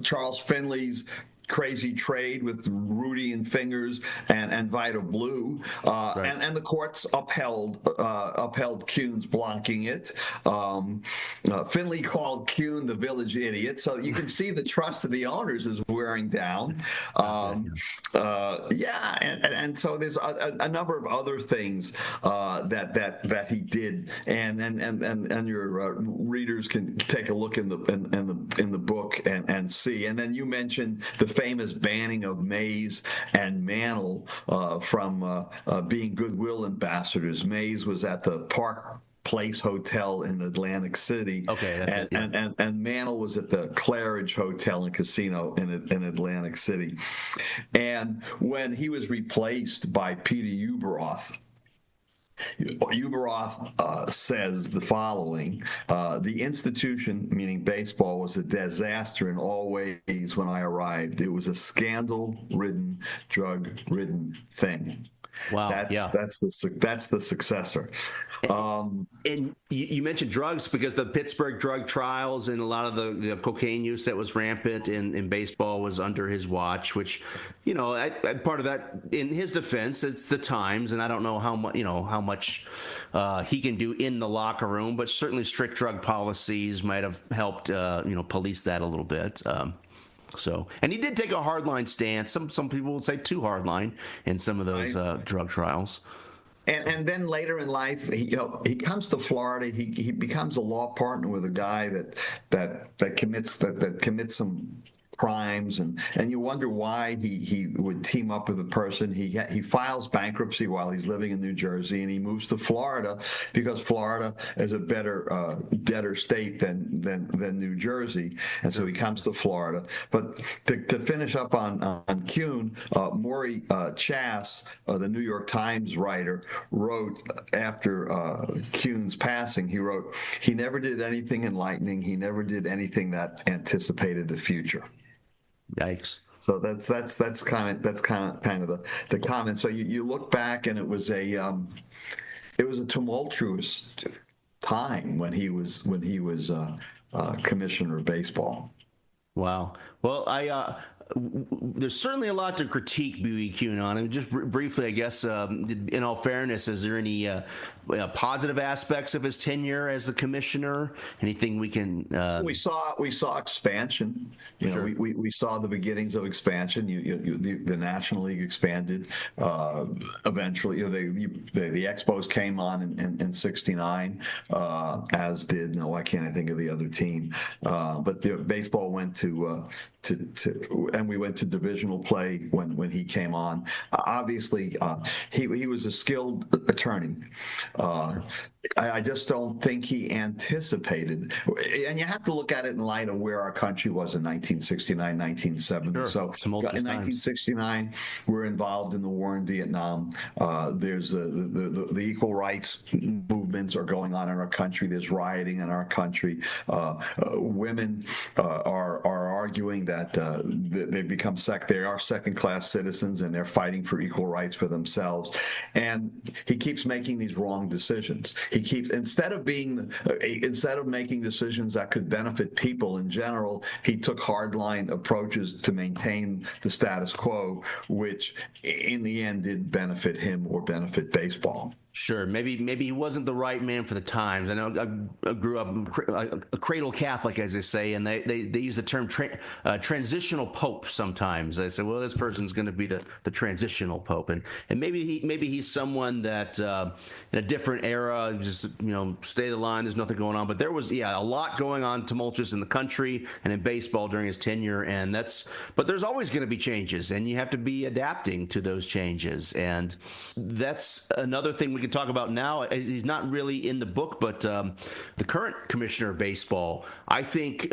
Charles Finley's crazy trade with Rudy and Fingers and Vita Blue, and the courts upheld Kuhn's blocking it. Finley called Kuhn the village idiot, so you can see the trust of the owners is wearing down. And so there's a number of other things that he did, and your readers can take a look in the book and see. And then you mentioned the famous banning of Mays and Mantle from being goodwill ambassadors. Mays was at the Park Place Hotel in Atlantic City, and Mantle was at the Claridge Hotel and Casino in Atlantic City. And when he was replaced by Peter Ueberroth, Uberoth says the following: the institution, meaning baseball, was a disaster in all ways when I arrived. It was a scandal-ridden, drug-ridden thing. Wow. That's the successor. And you mentioned drugs because the Pittsburgh drug trials and a lot of the cocaine use that was rampant in baseball was under his watch, which, part of that, in his defense, it's the times, and I don't know how much he can do in the locker room, but certainly strict drug policies might have helped, police that a little bit. And he did take a hardline stance. Some people would say too hardline in some of those drug trials. And then later in life, he comes to Florida. He becomes a law partner with a guy that commits some crimes, and you wonder why he would team up with a person. He files bankruptcy while he's living in New Jersey, and he moves to Florida because Florida is a better debtor state than New Jersey, and so he comes to Florida. But to finish up on Kuhn, Maury Chass, the New York Times writer, wrote after Kuhn's passing, he wrote, "He never did anything enlightening. He never did anything that anticipated the future." Yikes. So that's kind of the comment. So you look back, and it was a tumultuous time when he was commissioner of baseball. Wow. Well, there's certainly a lot to critique Bowie Kuhn on. And just briefly, I guess, in all fairness, is there any positive aspects of his tenure as the commissioner? Anything we can? We saw expansion. Sure. We saw the beginnings of expansion. The National League expanded. Eventually, the Expos came on in '69, as did why can't I think of the other team? But the baseball went to and we went to divisional play when he came on. Obviously, he was a skilled attorney. I just don't think he anticipated, and you have to look at it in light of where our country was in 1969, 1970. Sure. So in 1969, we're involved in the war in Vietnam. There's the equal rights movements are going on in our country. There's rioting in our country. Women are arguing that they've become they are second-class citizens, and they're fighting for equal rights for themselves. And he keeps making these wrong decisions. He keeps instead of making decisions that could benefit people in general, he took hardline approaches to maintain the status quo, which in the end didn't benefit him or benefit baseball. Sure. Maybe he wasn't the right man for the times. I know I grew up a cradle Catholic, as they say, and they use the term transitional pope sometimes. They say, well, this person's going to be the transitional pope, and maybe he's someone that in a different era, just stay the line. There's nothing going on, but there was a lot going on tumultuous in the country and in baseball during his tenure, but there's always going to be changes, and you have to be adapting to those changes, and that's another thing we can talk about now. He's not really in the book, but the current commissioner of baseball, I think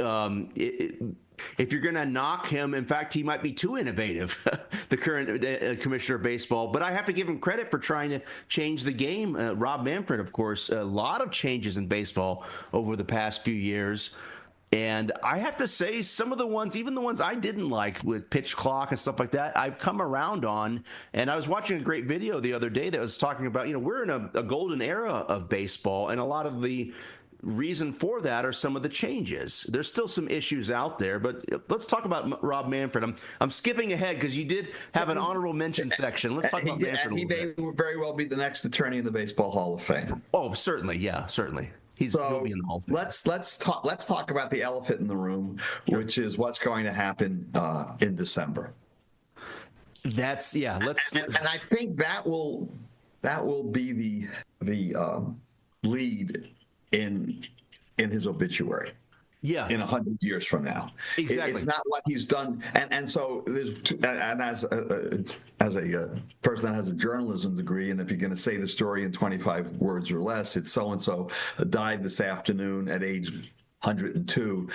if you're going to knock him, in fact, he might be too innovative, the current commissioner of baseball. But I have to give him credit for trying to change the game. Rob Manfred, of course, a lot of changes in baseball over the past few years. And I have to say, some of the ones, even the ones I didn't like with pitch clock and stuff like that, I've come around on. And I was watching a great video the other day that was talking about, we're in a golden era of baseball, and a lot of the reason for that are some of the changes. There's still some issues out there, but let's talk about Rob Manfred. I'm skipping ahead because you did have an honorable mention section. Let's talk about Manfred a little bit. He may very well be the next attorney in the Baseball Hall of Fame. Oh, certainly. Yeah, certainly. He'll be in the Hall of Fame. Let's talk about the elephant in the room, sure, which is what's going to happen in December. And I think that will be the lead in his obituary. Yeah, in 100 years from now, exactly. It's not what he's done, and so there's and as a person that has a journalism degree, and if you're going to say the story in 25 words or less, it's so and so died this afternoon at age 102,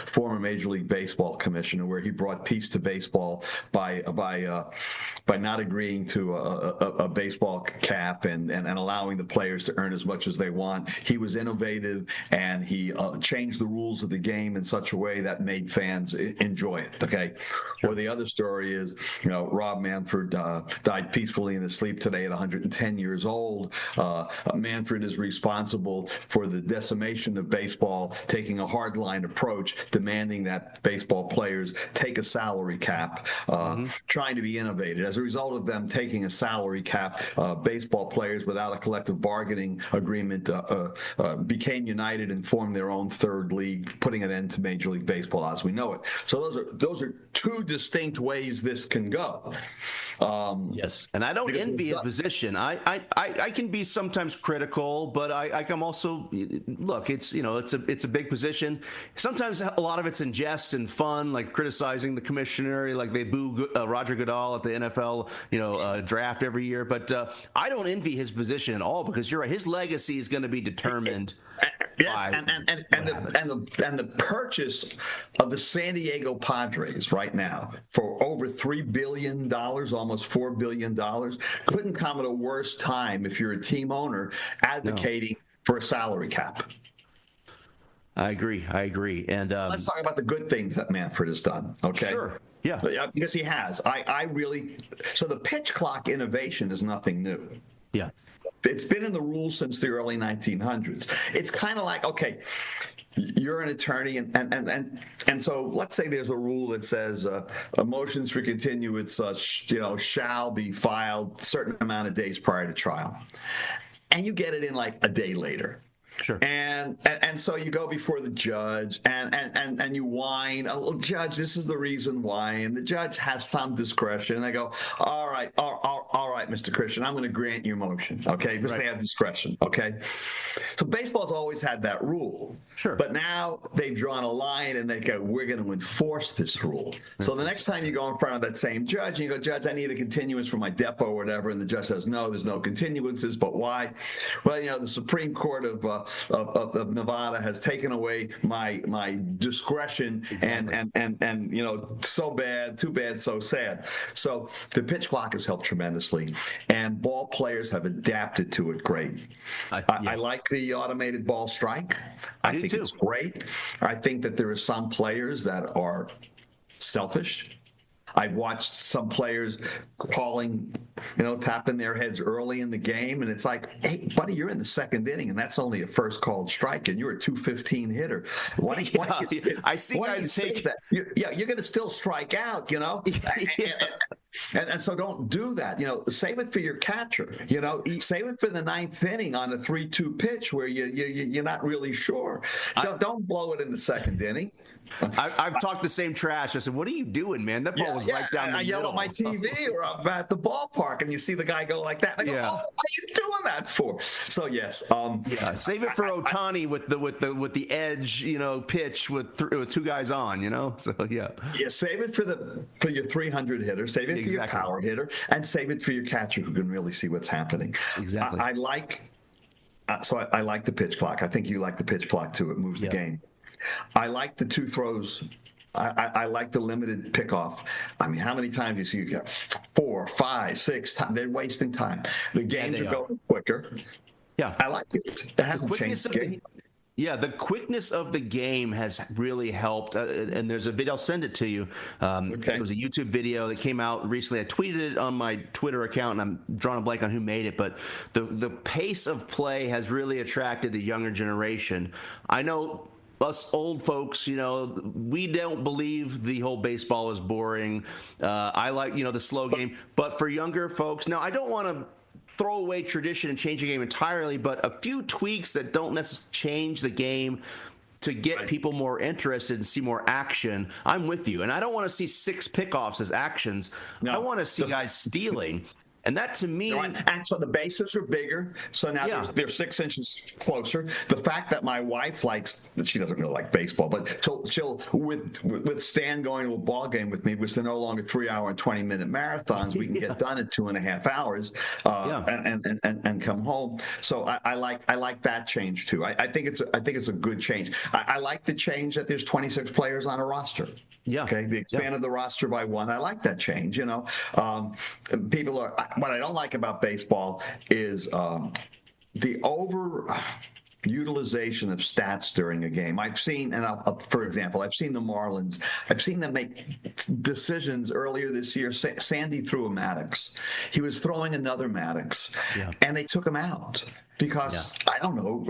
former Major League Baseball commissioner, where he brought peace to baseball by not agreeing to a baseball cap and allowing the players to earn as much as they want. He was innovative, and he changed the rules of the game in such a way that made fans enjoy it. Okay. Sure. Or the other story is, Rob Manfred died peacefully in his sleep today at 110 years old. Manfred is responsible for the decimation of baseball, taking a hardline approach, demanding that baseball players take a salary cap, trying to be innovative. As a result of them taking a salary cap, baseball players without a collective bargaining agreement became united and formed their own third league, putting an end to Major League Baseball as we know it. So those are two distinct ways this can go. Yes, and I don't envy his position. I can be sometimes critical, but I can also look. It's it's a big position. Sometimes a lot of it's in jest and fun, like criticizing the commissioner, like they boo Roger Goodell at the NFL draft every year. But I don't envy his position at all, because you're right. His legacy is going to be determined. Yes, and the purchase of the San Diego Padres right now for over $3 billion, almost $4 billion, couldn't come at a worse time if you're a team owner advocating for a salary cap. I agree. And let's talk about the good things that Manfred has done. Okay. Sure. Yeah. Because he has. So the pitch clock innovation is nothing new. Yeah. It's been in the rules since the early 1900s. It's kind of like, okay, you're an attorney, and so let's say there's a rule that says motions for continuance, shall be filed a certain amount of days prior to trial, and you get it in like a day later. Sure. And so you go before the judge and you whine, oh, judge, this is the reason why. And the judge has some discretion. And I go, all right, Mr. Christian, I'm going to grant your motion. Okay. Because they have discretion. Okay. So baseball's always had that rule. Sure. But now they've drawn a line and they go, we're going to enforce this rule. So the next time you go in front of that same judge and you go, Judge, I need a continuance for my depot or whatever. And the judge says, no, there's no continuances. But why? Well, the Supreme Court of Nevada has taken away my discretion. Exactly. and so bad, too bad, so sad. So the pitch clock has helped tremendously, and ball players have adapted to it great. I like the automated ball strike. I think it's great. I think that there are some players that are selfish. I've watched some players calling, tapping their heads early in the game, and it's like, hey, buddy, you're in the second inning, and that's only a first called strike, and you're a 215 hitter. I see guys take that. You're going to still strike out, And so don't do that. Save it for your catcher. Save it for the ninth inning on a 3-2 pitch where you're not really sure. Don't blow it in the second inning. I've talked the same trash. I said, "What are you doing, man? That ball was right down the middle." I yell at my TV or I'm at the ballpark, and you see the guy go like that. And I go, "Oh, what are you doing that for?" So yes, save it for Ohtani with the edge, pitch with two guys on, So yeah, save it for your 300 hitter, save it for your power hitter, and save it for your catcher who can really see what's happening. Exactly. I like the pitch clock. I think you like the pitch clock too. It moves the game. I like the two throws. I like the limited pickoff. I mean, how many times do you see you get 4, 5, 6 times? They're wasting time. The games are going quicker. Yeah. I like it. That hasn't changed the game. The quickness of the game has really helped. And there's a video, I'll send it to you. It was a YouTube video that came out recently. I tweeted it on my Twitter account, and I'm drawing a blank on who made it. But the pace of play has really attracted the younger generation. I know us old folks, we don't believe the whole baseball is boring. I like, the slow game. But for younger folks, now I don't want to throw away tradition and change the game entirely, but a few tweaks that don't necessarily change the game to get people more interested and see more action. I'm with you. And I don't want to see 6 pickoffs as actions. No. I want to see guys stealing. And that to me, right. And so the bases are bigger. So now they're 6 inches closer. The fact that my wife likes, she doesn't really like baseball, but she'll withstand going to a ball game with me, because they're no longer 3-hour and 20-minute marathons. We can get done in 2.5 hours and come home. So I like that change too. I think it's a good change. I like the change that there's 26 players on a roster. Yeah. Okay. They expanded the roster by one. I like that change. People are. What I don't like about baseball is the utilization of stats during a game. I've seen, for example, I've seen the Marlins. I've seen them make decisions earlier this year. Sandy threw a Maddox. He was throwing another Maddox, and they took him out. Because I don't know,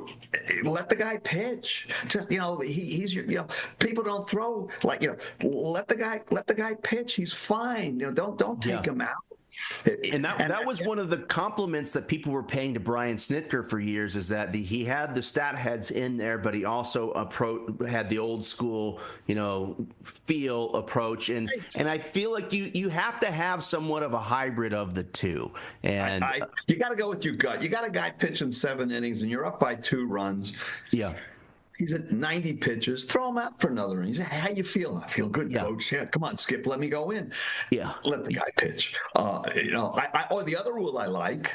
let the guy pitch. Just he's your people don't throw let the guy pitch. He's fine. Don't take him out. And that was one of the compliments that people were paying to Brian Snitker for years, is that he had the stat heads in there, but he also had the old school, feel approach. And I feel like you have to have somewhat of a hybrid of the two. And you got to go with your gut. You got a guy pitching 7 innings and you're up by 2 runs. Yeah. He's at 90 pitches. Throw him out for another inning. He said, how you feel? I feel good, coach. Yeah, come on, Skip. Let me go in. Yeah. Let the guy pitch. The other rule I like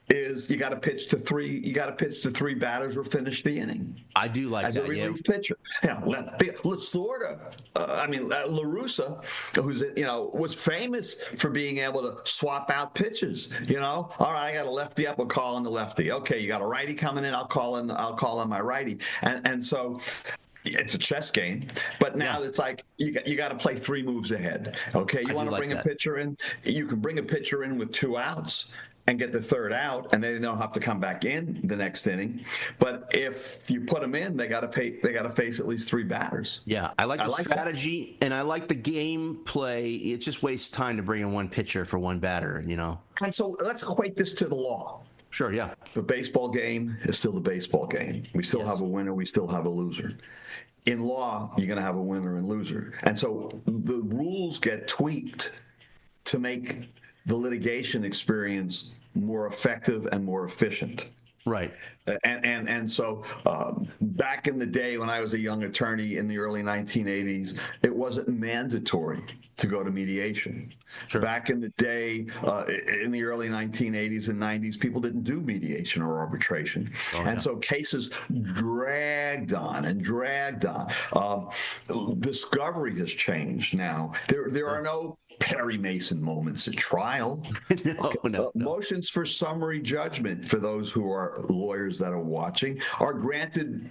is you got to pitch to 3. You got to pitch to 3 batters or finish the inning. I do like as that. As a relief pitcher. LaRussa, who's was famous for being able to swap out pitches. All right, I got a lefty up. I'll call in the lefty. Okay, you got a righty coming in. I'll call in my righty. And so it's a chess game, but now it's like you got to play 3 moves ahead. Okay, you want to bring a pitcher in. You can bring a pitcher in with 2 outs and get the 3rd out, and they don't have to come back in the next inning. But if you put them in, they got to face at least 3 batters. Yeah, I like the strategy, and I like the game play. It just wastes time to bring in 1 pitcher for 1 batter, And so let's equate this to the law. Sure, yeah. The baseball game is still the baseball game. We still have a winner. We still have a loser. In law, you're going to have a winner and loser. And so the rules get tweaked to make the litigation experience more effective and more efficient. Right. And so back in the day when I was a young attorney in the early 1980s, it wasn't mandatory to go to mediation. Sure. Back in the day, in the early 1980s and 90s, people didn't do mediation or arbitration. So cases dragged on and dragged on. Discovery has changed now. There are no Perry Mason moments at trial. No. Motions for summary judgment, for those who are lawyers that are watching, are granted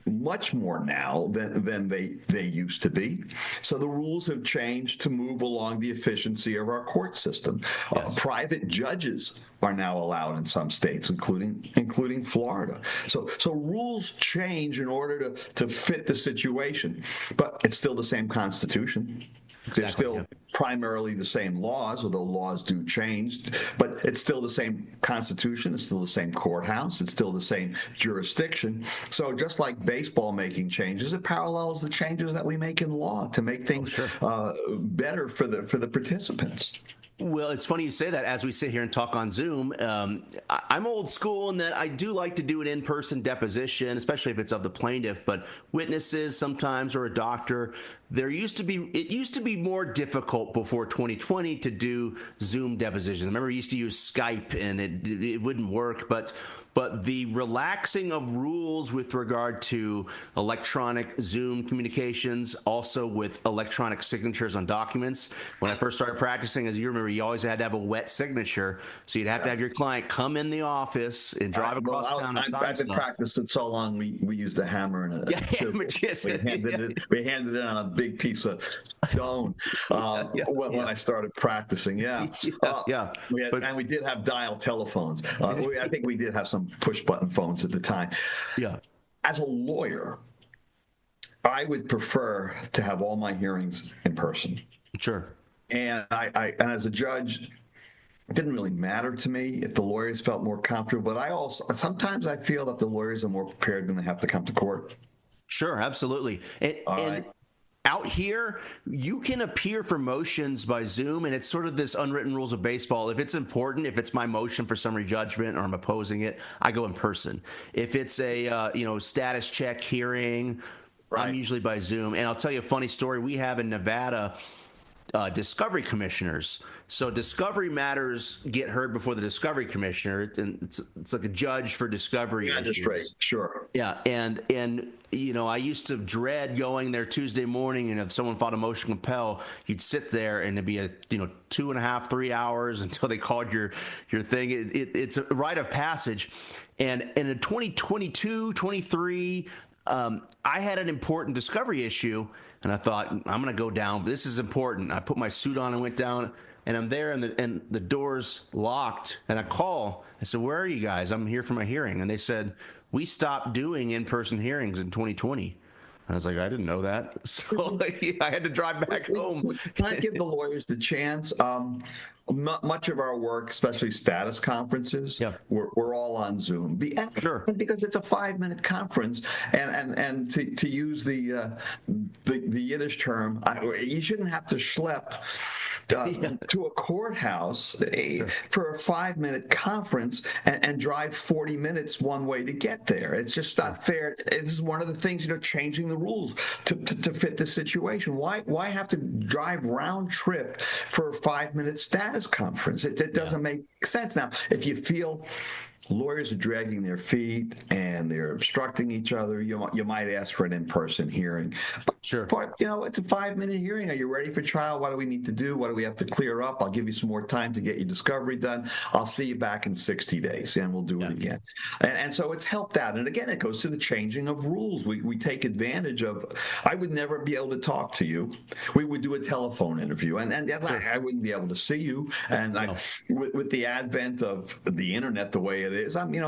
much more now than they used to be. So the rules have changed to move along the efficiency of our court system. Private judges are now allowed in some states, including Florida. So rules change in order to fit the situation, but it's still the same Constitution. Exactly, they're still primarily the same laws, although laws do change, but it's still the same Constitution, it's still the same courthouse, it's still the same jurisdiction. So just like baseball making changes, it parallels the changes that we make in law to make things better for the participants. Well, it's funny you say that as we sit here and talk on Zoom. I'm old school in that I do like to do an in-person deposition, especially if it's of the plaintiff, but witnesses sometimes, or a doctor. It used to be more difficult before 2020 to do Zoom depositions. I remember we used to use Skype and it wouldn't work, but the relaxing of rules with regard to electronic Zoom communications, also with electronic signatures on documents. When I first started practicing, as you remember, you always had to have a wet signature. So you'd have to have your client come in the office and drive across town and sign stuff. I've been practicing so long, we used a hammer and a chisel. We handed it on a big piece of stone when I started practicing. And we did have dial telephones. I think we did have some push-button phones at the time. Yeah. As a lawyer, I would prefer to have all my hearings in person. Sure. And I as a judge, it didn't really matter to me if the lawyers felt more comfortable. But sometimes I feel that the lawyers are more prepared when they have to come to court. Sure, absolutely. And out here, you can appear for motions by Zoom, and it's sort of this unwritten rules of baseball. If it's important, if it's my motion for summary judgment or I'm opposing it, I go in person. If it's a status check hearing, I'm usually by Zoom. And I'll tell you a funny story. We have in Nevada discovery commissioners. So discovery matters get heard before the discovery commissioner, and it's like a judge for discovery magistrate issues. Sure. Yeah, and I used to dread going there Tuesday morning, and if someone filed a motion to compel, you'd sit there and it'd be a 2.5, 3 hours until they called your thing. It's a rite of passage. And in 2022, 23, I had an important discovery issue, and I thought, I'm going to go down. This is important. I put my suit on and went down, and I'm there, and the door's locked. And I call. I said, where are you guys? I'm here for my hearing. And they said, we stopped doing in-person hearings in 2020. I was like, I didn't know that. So I had to drive back home. We can't give the lawyers the chance. Much of our work, especially status conferences, we're all on Zoom. Because it's a 5-minute conference, and to use the Yiddish term, you shouldn't have to schlep to a courthouse for a 5-minute conference and drive 40 minutes one way to get there. It's just not fair. This is one of the things, changing the rules to fit the situation. Why have to drive round trip for a 5-minute status conference? It doesn't make sense. Now, if you feel lawyers are dragging their feet and they're obstructing each other, you might ask for an in-person hearing. But it's a 5-minute hearing. Are you ready for trial? What do we need to do? What do we have to clear up? I'll give you some more time to get your discovery done. I'll see you back in 60 days, and we'll do it again. And so it's helped out. And again, it goes to the changing of rules. We take advantage of. I would never be able to talk to you. We would do a telephone interview, and I wouldn't be able to see you. And with the advent of the internet the way it is,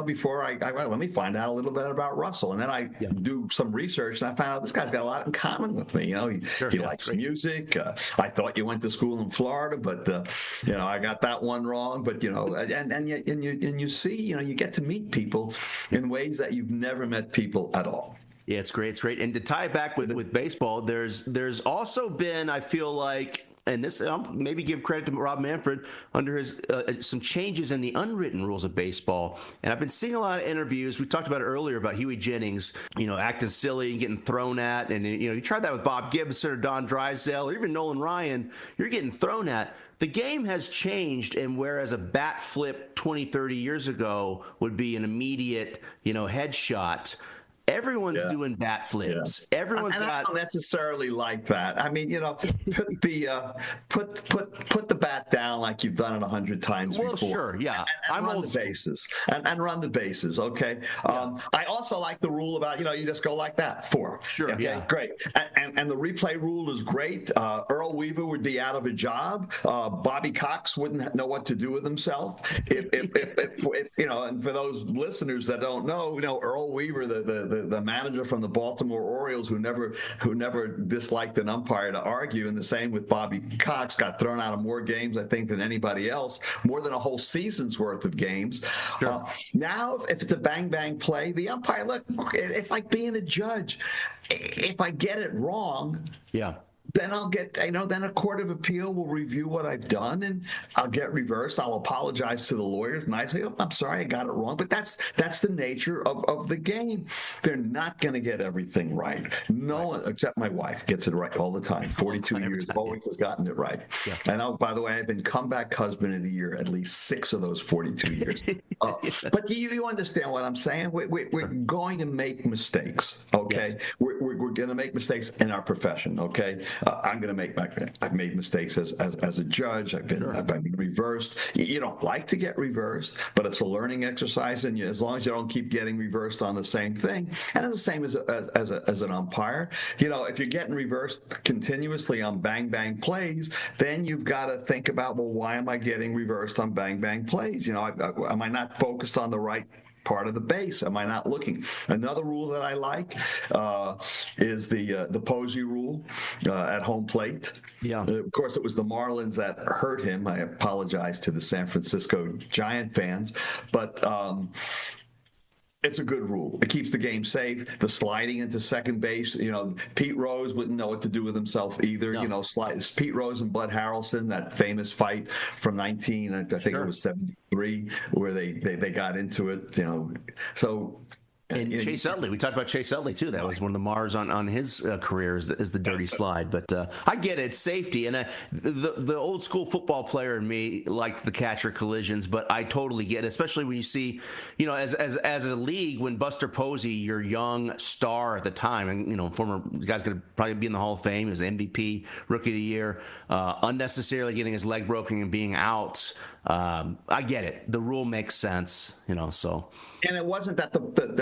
before I let me find out a little bit about Russell, and then I do some research, and I found out this guy's got a lot in common with me. He likes music. I thought you went to school in Florida, but I got that one wrong. But you see, you get to meet people in ways that you've never met people at all. Yeah, it's great. It's great. And to tie it back with baseball, there's also been, I feel like, and this, I'll maybe give credit to Rob Manfred, under his some changes in the unwritten rules of baseball. And I've been seeing a lot of interviews. We talked about it earlier about Hughie Jennings, acting silly and getting thrown at. And, you tried that with Bob Gibson or Don Drysdale or even Nolan Ryan. You're getting thrown at. The game has changed, and whereas a bat flip 20, 30 years ago would be an immediate, headshot, everyone's doing bat flips. Everyone's got. I don't necessarily like that. I mean, put the bat down like you've done it 100 times before. Well, sure, yeah. And run the bases. And run the bases. Okay. I also like the rule about you just go like that. 4. Sure. Okay, yeah. Great. And the replay rule is great. Earl Weaver would be out of a job. Bobby Cox wouldn't know what to do with himself. If and for those listeners that don't know, Earl Weaver, the manager from the Baltimore Orioles, who never disliked an umpire to argue, and the same with Bobby Cox, got thrown out of more games, I think, than anybody else, more than a whole season's worth of games. Sure. Now, if it's a bang play, the umpire, look, it's like being a judge. If I get it wrong, then I'll get, then a court of appeal will review what I've done, and I'll get reversed. I'll apologize to the lawyers nicely. Oh, I'm sorry, I got it wrong. But that's the nature of the game. They're not going to get everything right. No one, except my wife, gets it right all the time. 42 years, always has gotten it right. Yeah. And by the way, I've been comeback husband of the year at least 6 of those 42 years. But do you understand what I'm saying? We're going to make mistakes, okay? Yes. We're going to make mistakes in our profession, okay? I've made mistakes as a judge. I've been reversed. You don't like to get reversed, but it's a learning exercise, and as long as you don't keep getting reversed on the same thing, and it's the same as an umpire. If you're getting reversed continuously on bang plays, then you've got to think about, well, why am I getting reversed on bang plays? Am I not focused on the right part of the base? Am I not looking? Another rule that I like is the Posey rule at home plate. Yeah. Of course, it was the Marlins that hurt him. I apologize to the San Francisco Giant fans, but It's a good rule. It keeps the game safe. The sliding into second base, Pete Rose wouldn't know what to do with himself either. No. Pete Rose and Bud Harrelson, that famous fight from I think it was 73, where they got into it. So. And Chase Utley, we talked about Chase Utley too. That was one of the Mars on his career is the dirty slide. But I get it, it's safety. And the old school football player in me liked the catcher collisions, but I totally get it, especially when you see, as a league, when Buster Posey, your young star at the time, and former guy's going to probably be in the Hall of Fame, as MVP, Rookie of the Year, unnecessarily getting his leg broken and being out. I get it. The rule makes sense, so. And it wasn't that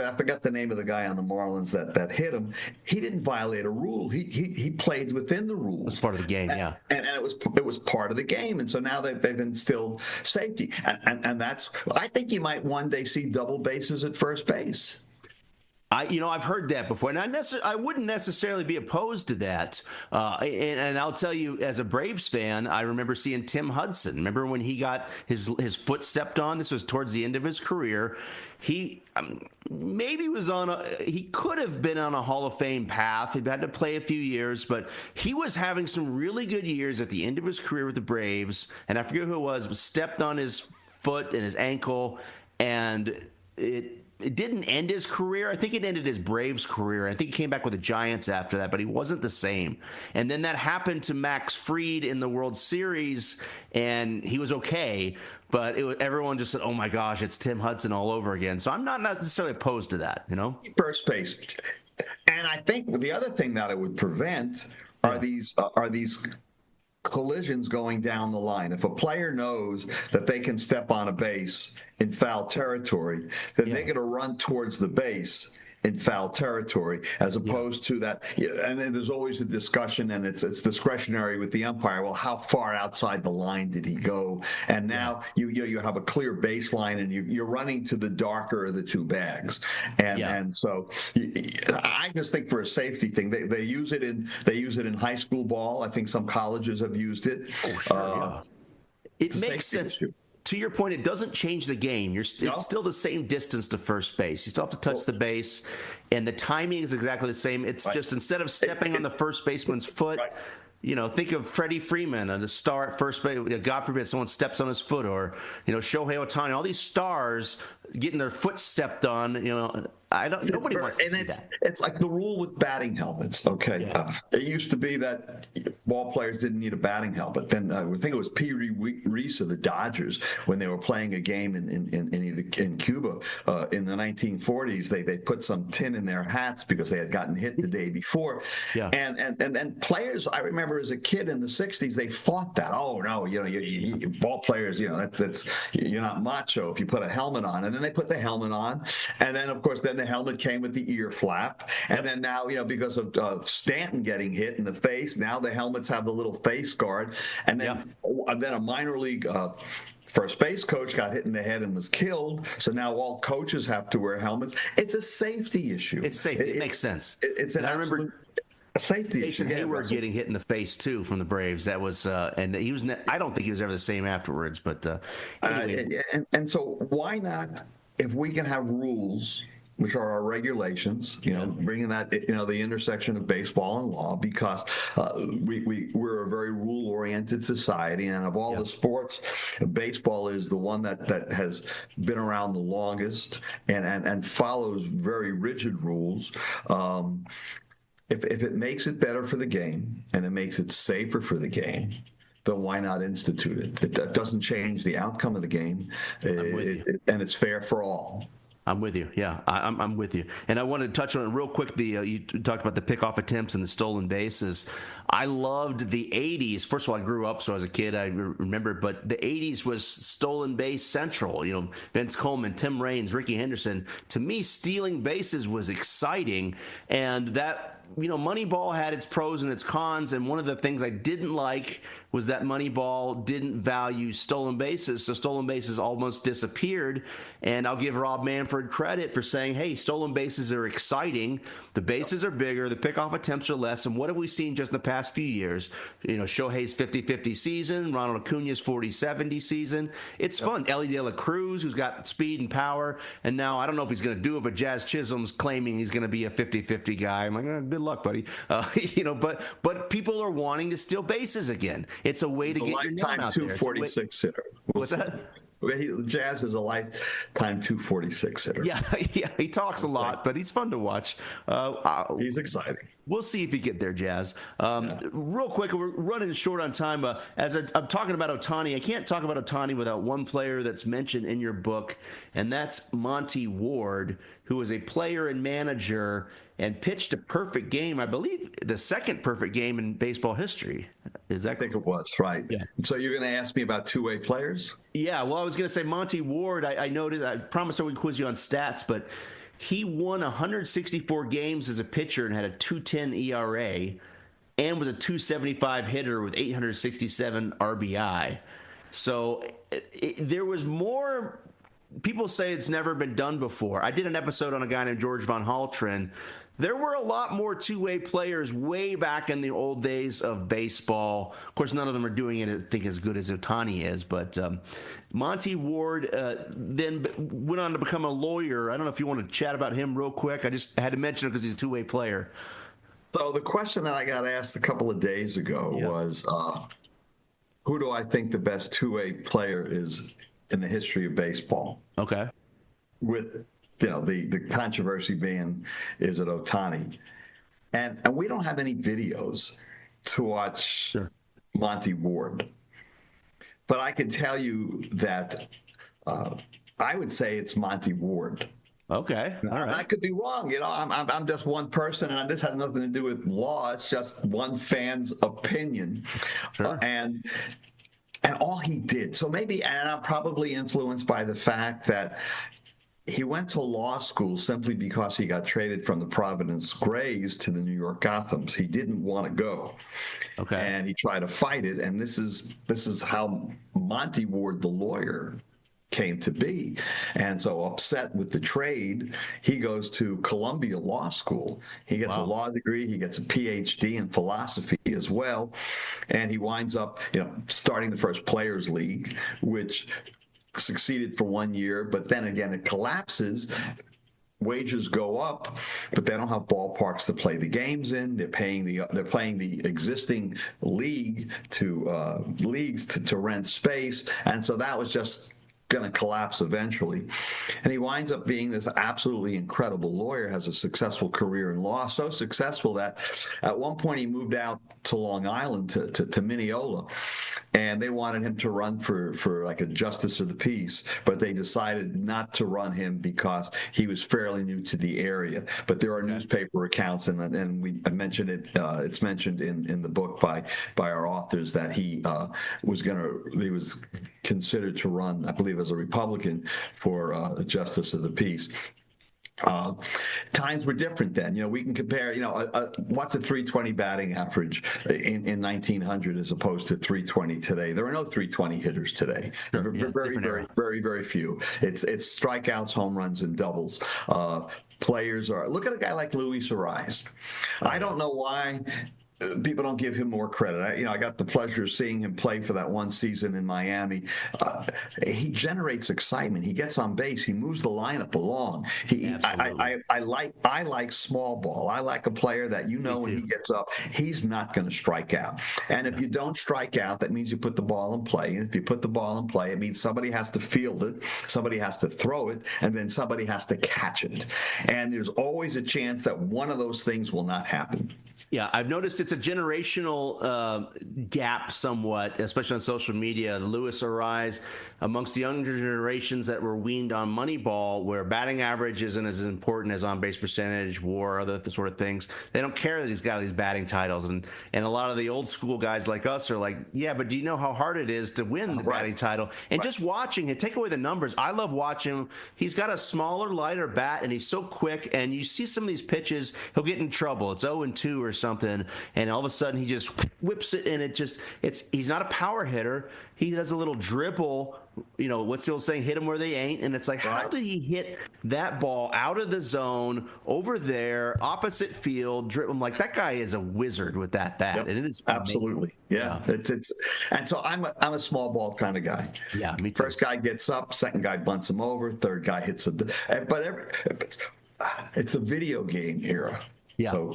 I forgot the name of the guy on the Marlins that hit him. He didn't violate a rule. He played within the rules. It's part of the game, yeah. And it was part of the game. And so now they've instilled safety. And that's, I think you might one day see double bases at first base. I've heard that before, and I wouldn't necessarily be opposed to that. And I'll tell you, as a Braves fan, I remember seeing Tim Hudson. Remember when he got his foot stepped on? This was towards the end of his career. He maybe was he could have been on a Hall of Fame path. He had to play a few years, but he was having some really good years at the end of his career with the Braves. And I forget who it was stepped on his foot and his ankle, and it didn't end his career. I think it ended his Braves career. I think he came back with the Giants after that, but he wasn't the same. And then that happened to Max Fried in the World Series, and he was okay. But everyone just said, oh, my gosh, it's Tim Hudson all over again. So I'm not necessarily opposed to that, First base. And I think the other thing that it would prevent are these collisions going down the line. If a player knows that they can step on a base in foul territory, then they're going to run towards the base in foul territory, as opposed to that. And then there's always a discussion, and it's discretionary with the umpire. Well, how far outside the line did he go? And now you have a clear baseline, and you're running to the darker of the two bags. And so I just think for a safety thing, they use it in high school ball. I think some colleges have used it. Oh, sure, It makes sense. Issue. To your point, it doesn't change the game. It's still the same distance to first base. You still have to touch the base, and the timing is exactly the same. It's just instead of stepping on the first baseman's foot, think of Freddie Freeman, the star at first base. God forbid someone steps on his foot, or Shohei Ohtani. All these stars getting their foot stepped on. Nobody wants to see that. It's like the rule with batting helmets. Okay, it used to be that ball players didn't need a batting helmet. Then I think it was Pee Wee Reese of the Dodgers, when they were playing a game in Cuba in the 1940s. They put some tin in their hats because they had gotten hit the day before. Yeah. And then players, I remember as a kid in the 60s, they fought that. Oh no, you ball players, that's you're not macho if you put a helmet on. And then they put the helmet on, and then of course the helmet came with the ear flap, and then now because of Stanton getting hit in the face, now the helmets have the little face guard, and then a minor league first base coach got hit in the head and was killed, so now all coaches have to wear helmets. It's a safety issue. It's safety. It makes sense. It's an absolute safety issue. Jason Hayward getting hit in the face too from the Braves. That was, and he was. I don't think he was ever the same afterwards. But anyway. And so why not? If we can have rules, which are our regulations, bringing that, the intersection of baseball and law, because we're a very rule-oriented society, and of all the sports, baseball is the one that has been around the longest and follows very rigid rules. If it makes it better for the game and it makes it safer for the game, then why not institute it? It doesn't change the outcome of the game, and it's fair for all. I'm with you. Yeah, I'm with you. And I wanted to touch on it real quick. You talked about the pickoff attempts and the stolen bases. I loved the 80s. First of all, I grew up, so as a kid, I remember. But the 80s was stolen base central. Vince Coleman, Tim Raines, Ricky Henderson. To me, stealing bases was exciting, and that Moneyball had its pros and its cons, and one of the things I didn't like was that Moneyball didn't value stolen bases, so stolen bases almost disappeared. And I'll give Rob Manfred credit for saying, hey, stolen bases are exciting. The bases are bigger. The pickoff attempts are less. And what have we seen just in the past few years? Shohei's 50-50 season, Ronald Acuna's 40-70 season. It's fun. Ellie De La Cruz, who's got speed and power. And now I don't know if he's going to do it, but Jazz Chisholm's claiming he's going to be a 50-50 guy. I'm like, good luck, buddy. But people are wanting to steal bases again. It's a way to get your name out there. 246 hitter. What's that? Jazz is a lifetime 246 hitter. Yeah, he talks a lot, but he's fun to watch. He's exciting. We'll see if you get there, Jazz. Real quick, we're running short on time. As I'm talking about Ohtani, I can't talk about Ohtani without one player that's mentioned in your book, and that's Monte Ward, who is a player and manager and pitched a perfect game, I believe the second perfect game in baseball history. Is that? I think it was, right. Yeah. So you're going to ask me about two-way players? Yeah, well, I was going to say Monte Ward. I noticed, I promised I would quiz you on stats, but he won 164 games as a pitcher and had a 2.10 ERA and was a 275 hitter with 867 RBI. So there was more. People say it's never been done before. I did an episode on a guy named George Von Haltren. There were a lot more two-way players way back in the old days of baseball. Of course, none of them are doing it, I think, as good as Ohtani is. But Monte Ward then went on to become a lawyer. I don't know if you want to chat about him real quick. I just had to mention it because he's a two-way player. So the question that I got asked a couple of days ago was, who do I think the best two-way player is in the history of baseball? Okay. With the controversy being, is it Ohtani? And we don't have any videos to watch Monte Ward. But I can tell you that I would say it's Monte Ward. Okay, all right. I could be wrong. I'm just one person, and this has nothing to do with law. It's just one fan's opinion. Sure. And all he did. So maybe, and I'm probably influenced by the fact that he went to law school simply because he got traded from the Providence Grays to the New York Gothams. He didn't want to go. Okay. And he tried to fight it. And this is how Monte Ward, the lawyer, came to be. And so upset with the trade, he goes to Columbia Law School. He gets a law degree. He gets a PhD in philosophy as well. And he winds up, starting the first Players League, which succeeded for 1 year, but then again it collapses. Wages go up, but they don't have ballparks to play the games in. They're playing the existing leagues to rent space, and so that was just going to collapse eventually. And he winds up being this absolutely incredible lawyer, has a successful career in law, so successful that at one point he moved out to Long Island, to Mineola, and they wanted him to run for like a justice of the peace, but they decided not to run him because he was fairly new to the area. But there are newspaper accounts, and I mentioned it. It's mentioned in the book by our authors that he was considered to run, I believe, as a Republican for justice of the peace. Times were different then. We can compare, what's a 320 batting average in 1900 as opposed to 320 today? There are no 320 hitters today. Sure. Very few. It's strikeouts, home runs, and doubles. Players look at a guy like Luis Ariz. I don't know why people don't give him more credit. I got the pleasure of seeing him play for that one season in Miami. He generates excitement. He gets on base. He moves the lineup along. I like small ball. I like a player that when he gets up, he's not going to strike out. And if you don't strike out, that means you put the ball in play. And if you put the ball in play, it means somebody has to field it, somebody has to throw it, and then somebody has to catch it. And there's always a chance that one of those things will not happen. Yeah, I've noticed it's a generational gap somewhat, especially on social media. The Lewis arise amongst the younger generations that were weaned on Moneyball, where batting average isn't as important as on-base percentage, WAR, other sort of things. They don't care that he's got these batting titles. And a lot of the old school guys like us are like, yeah, but do you know how hard it is to win the batting title? And just watching it, take away the numbers, I love watching him. He's got a smaller, lighter bat, and he's so quick. And you see some of these pitches, he'll get in trouble. It's 0-2 or something, and all of a sudden he just whips it, and he's not a power hitter. He does a little dribble, what's the old saying, hit them where they ain't, and it's like, how did he hit that ball out of the zone over there, opposite field? I'm like, that guy is a wizard with that bat, and it is absolutely amazing. It's and so I'm a small ball kind of guy. Yeah, me too. First guy gets up, second guy bunts him over, third guy hits it. But it's a video game era. Yeah. So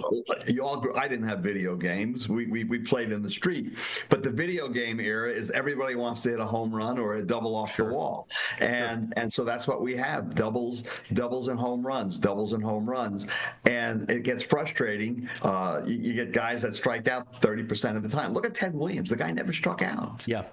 I didn't have video games. We played in the street. But the video game era is everybody wants to hit a home run or a double off the wall. And so that's what we have. Doubles and home runs, doubles and home runs. And it gets frustrating. You get guys that strike out 30% of the time. Look at Ted Williams. The guy never struck out. Yeah.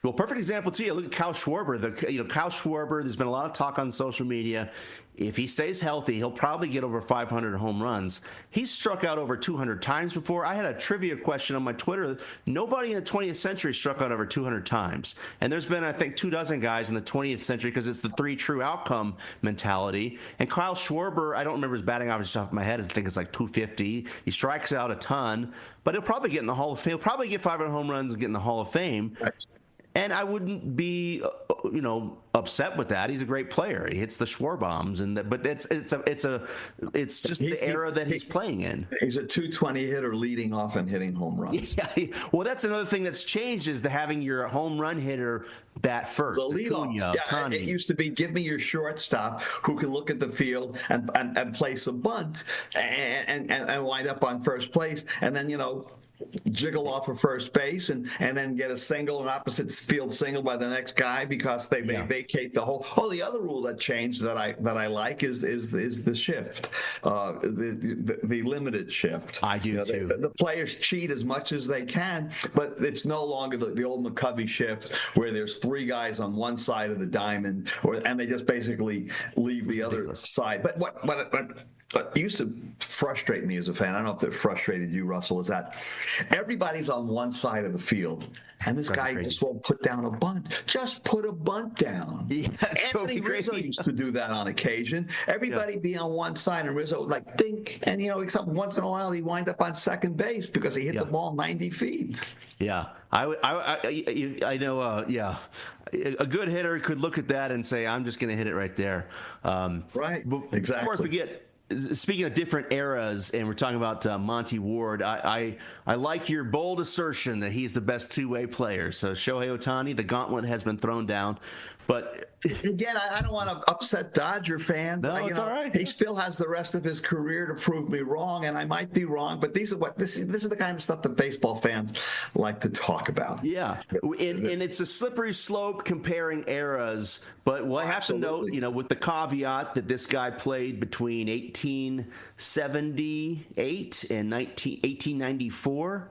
Well, perfect example too. Look at Kyle Schwarber. Kyle Schwarber. There's been a lot of talk on social media. If he stays healthy, he'll probably get over 500 home runs. He's struck out over 200 times before. I had a trivia question on my Twitter. Nobody in the 20th century struck out over 200 times. And there's been, I think, 24 guys in the 20th century because it's the three true outcome mentality. And Kyle Schwarber, I don't remember his batting average off my head. I think it's like 250. He strikes out a ton, but he'll probably get in the Hall of Fame. He'll probably get 500 home runs and get in the Hall of Fame. Right. And I wouldn't be, upset with that. He's a great player. He hits the Schwarbombs, but it's just the era that he's playing in. He's a 220 hitter, leading off and hitting home runs. Yeah. Well, that's another thing that's changed is having your home run hitter bat first. The lead off. Yeah, it used to be give me your shortstop who can look at the field and place a bunt and wind up on first place, and then jiggle off of first base and then get a single, an opposite field single by the next guy because they vacate the whole. Oh, the other rule that changed that I like is the shift, the limited shift. I do too. The players cheat as much as they can, but it's no longer the old McCovey shift where there's three guys on one side of the diamond, and they just basically leave the other side. But what used to frustrate me as a fan, I don't know if that frustrated you, Russell, is that everybody's on one side of the field, and this guy just won't put down a bunt. Just put a bunt down. Yeah, Anthony Rizzo used to do that on occasion. Everybody be on one side, and Rizzo would like dink, and except once in a while he'd wind up on second base because he hit the ball 90 feet. Yeah, I know. A good hitter could look at that and say, "I'm just going to hit it right there." Right. Exactly. Before I forget. Speaking of different eras, and we're talking about Monte Ward, I like your bold assertion that he's the best two-way player. So Shohei Ohtani, the gauntlet has been thrown down. But again, I don't want to upset Dodger fans. No, it's all right. He still has the rest of his career to prove me wrong, and I might be wrong. But this is the kind of stuff that baseball fans like to talk about. Yeah, and it's a slippery slope comparing eras. But we'll have to note, with the caveat that this guy played between 1878 and 1894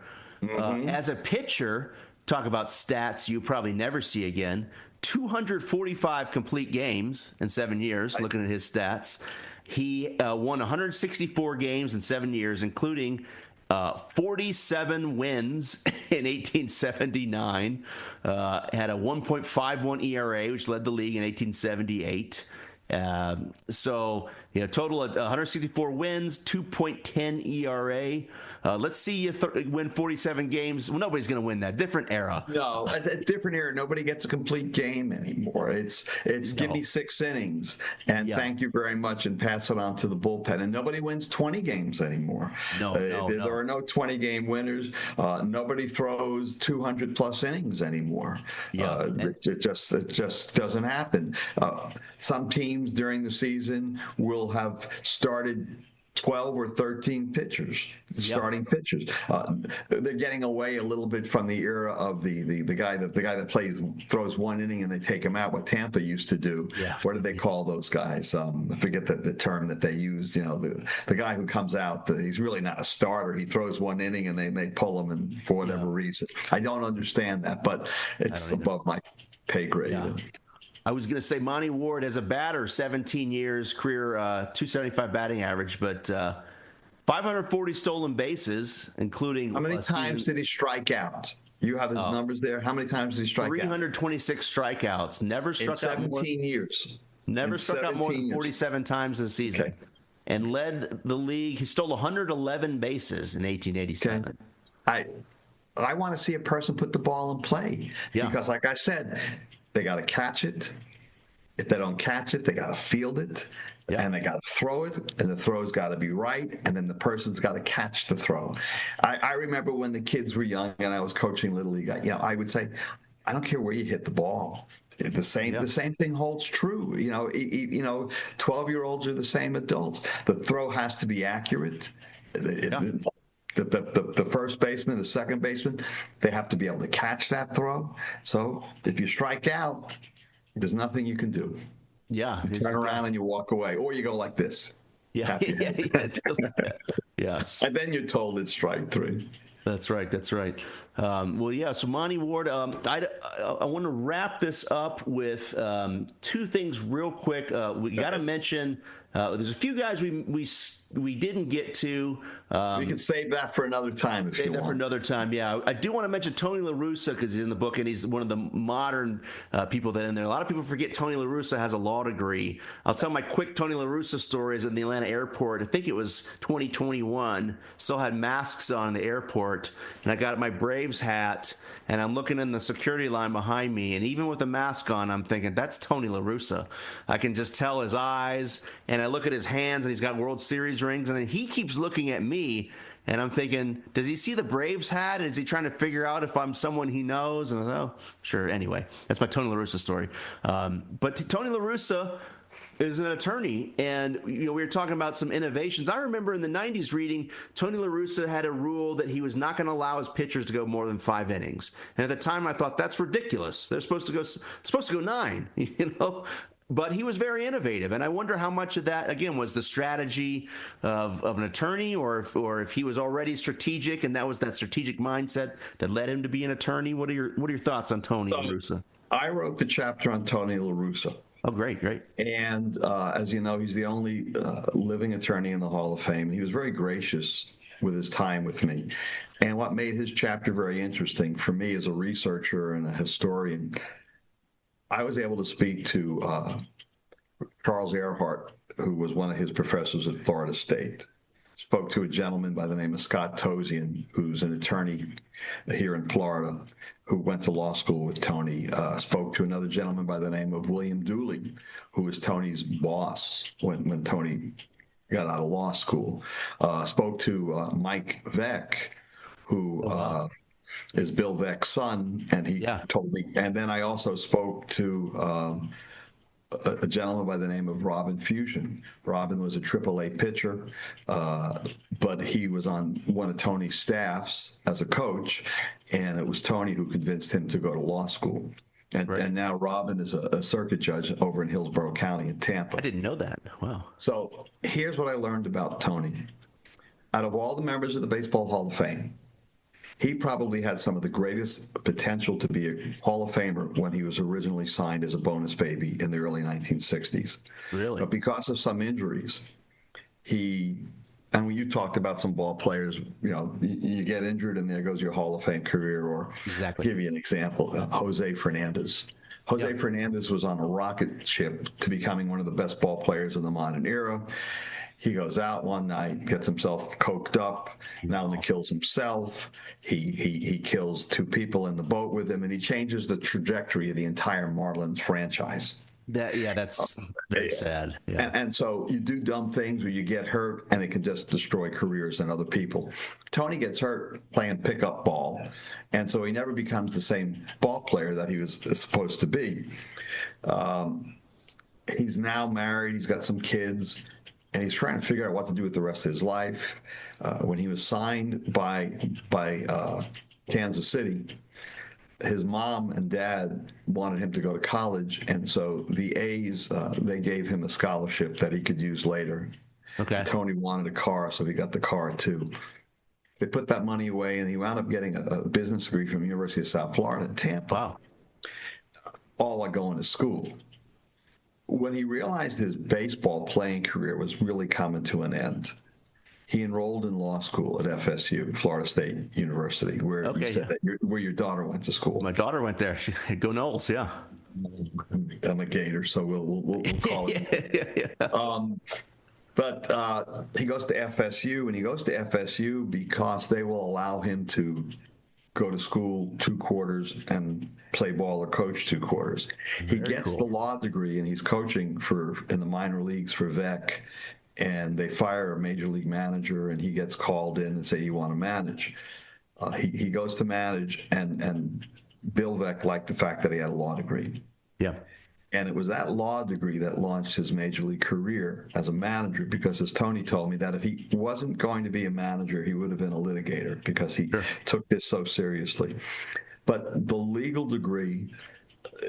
as a pitcher. Talk about stats you probably never see again. 245 complete games in 7 years, looking at his stats. He won 164 games in 7 years, including 47 wins in 1879. Had a 1.51 ERA, which led the league in 1878. So, total of 164 wins, 2.10 ERA. Let's see you win 47 games. Well, nobody's going to win that. Different era. No, a different era. Nobody gets a complete game anymore. It's give me 6 innings and thank you very much and pass it on to the bullpen. And nobody wins 20 games anymore. There are no 20-game winners. Nobody throws 200-plus innings anymore. Yeah. It just doesn't happen. Some teams during the season will have started 12 or 13 pitchers, starting pitchers. They're getting away a little bit from the era of the guy that throws one inning and they take him out. What Tampa used to do. Yeah. What did they call those guys? I forget the term that they used. The guy who comes out, he's really not a starter. He throws one inning and they pull him, and for whatever reason, I don't understand that, but it's above my pay grade. Yeah. I was going to say Monte Ward as a batter, 17 years, career 275 batting average, but 540 stolen bases, including... How many times did he strike out? You have his numbers there. How many times did he strike 326 strikeouts. Never struck out more... 17 years. Never struck out more than 47 times this season. Okay. And led the league. He stole 111 bases in 1887. Okay. I want to see a person put the ball in play. Yeah. Because, like I said... They got to catch it. If they don't catch it, they got to field it. Yeah. And they got to throw it, and the throw's got to be right, and then the person's got to catch the throw. I remember when the kids were young and I was coaching Little League, I would say, I don't care where you hit the ball. The same thing holds true. 12-year-olds are the same adults. The throw has to be accurate. The first baseman, the second baseman, they have to be able to catch that throw. So if you strike out, there's nothing you can do. Yeah. You turn around and you walk away, or you go like this. Yeah. Yes. And then you're told it's strike three. That's right. So Monte Ward, I want to wrap this up with two things real quick. We got to mention there's a few guys we didn't get to. We can save that for another time if you want. For another time, yeah. I do want to mention Tony LaRussa because he's in the book and he's one of the modern people that are in there. A lot of people forget Tony LaRussa has a law degree. I'll tell my quick Tony LaRussa stories in the Atlanta airport. I think it was 2021. Still had masks on in the airport, and I got my Braves hat, and I'm looking in the security line behind me, and even with the mask on, I'm thinking, that's Tony LaRussa. I can just tell his eyes, and I look at his hands, and he's got World Series rings, and he keeps looking at me, and I'm thinking, does he see the Braves hat? Is he trying to figure out if I'm someone he knows? And sure. Anyway, that's my Tony LaRussa story. But Tony LaRussa is an attorney, and we were talking about some innovations. I remember in the 90s reading Tony LaRussa had a rule that he was not going to allow his pitchers to go more than 5 innings. And at the time I thought that's ridiculous. They're supposed to go 9, But he was very innovative, and I wonder how much of that, again, was the strategy of an attorney, or if he was already strategic, and that was that strategic mindset that led him to be an attorney. What are your thoughts on Tony LaRussa? I wrote the chapter on Tony LaRussa. Oh, great. And as you know, he's the only living attorney in the Hall of Fame. He was very gracious with his time with me. And what made his chapter very interesting for me as a researcher and a historian, I was able to speak to Charles Earhart, who was one of his professors at Florida State. Spoke to a gentleman by the name of Scott Tosian, who's an attorney here in Florida, who went to law school with Tony. Spoke to another gentleman by the name of William Dooley, who was Tony's boss when Tony got out of law school. Spoke to Mike Veck, who is Bill Veck's son, and he told me. And then I also spoke to a gentleman by the name of Robin Fusion. Robin was a AAA pitcher, but he was on one of Tony's staffs as a coach, and it was Tony who convinced him to go to law school. And now Robin is a circuit judge over in Hillsborough County in Tampa. I didn't know that. Wow. So here's what I learned about Tony. Out of all the members of the Baseball Hall of Fame, he probably had some of the greatest potential to be a Hall of Famer when he was originally signed as a bonus baby in the early 1960s. Really? But because of some injuries, and when you talked about some ball players, you get injured and there goes your Hall of Fame career. Or give you an example, Jose Fernandez. Jose Fernandez was on a rocket ship to becoming one of the best ball players in the modern era. He goes out one night, gets himself coked up, not only kills himself, he kills 2 people in the boat with him, and he changes the trajectory of the entire Marlins franchise. That's very sad. Yeah. And so you do dumb things or you get hurt, and it can just destroy careers and other people. Tony gets hurt playing pickup ball, and so he never becomes the same ball player that he was supposed to be. He's now married. He's got some kids. and he's trying to figure out what to do with the rest of his life. When he was signed by Kansas City, his mom and dad wanted him to go to college, and so the A's, they gave him a scholarship that he could use later. Okay. Tony wanted a car, so he got the car too. They put that money away, and he wound up getting a business degree from the University of South Florida in Tampa. Wow. All while going to school. When he realized his baseball playing career was really coming to an end, he enrolled in law school at FSU, Florida State University, where you said that where your daughter went to school. My daughter went there. Go Knowles, yeah. I'm a Gator, so we'll call it. But he goes to FSU, and he goes to FSU because they will allow him to go to school 2 quarters and play ball or coach 2 quarters. He gets the law degree, and he's coaching in the minor leagues for VEC, and they fire a major league manager, and he gets called in and say, "You want to manage?" He goes to manage, and Bill Veeck liked the fact that he had a law degree. Yeah. And it was that law degree that launched his major league career as a manager, because as Tony told me, that if he wasn't going to be a manager, he would have been a litigator, because he took this so seriously. But the legal degree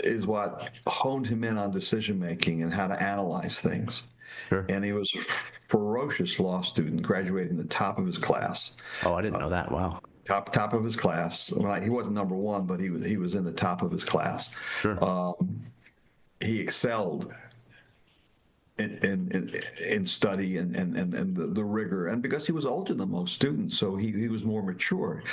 is what honed him in on decision-making and how to analyze things. Sure. And he was a ferocious law student, graduated in the top of his class. Oh, I didn't know that. Wow. Top of his class. Well, he wasn't number one, but he was in the top of his class. Sure. He excelled in study and the rigor, and because he was older than most students, so he was more mature.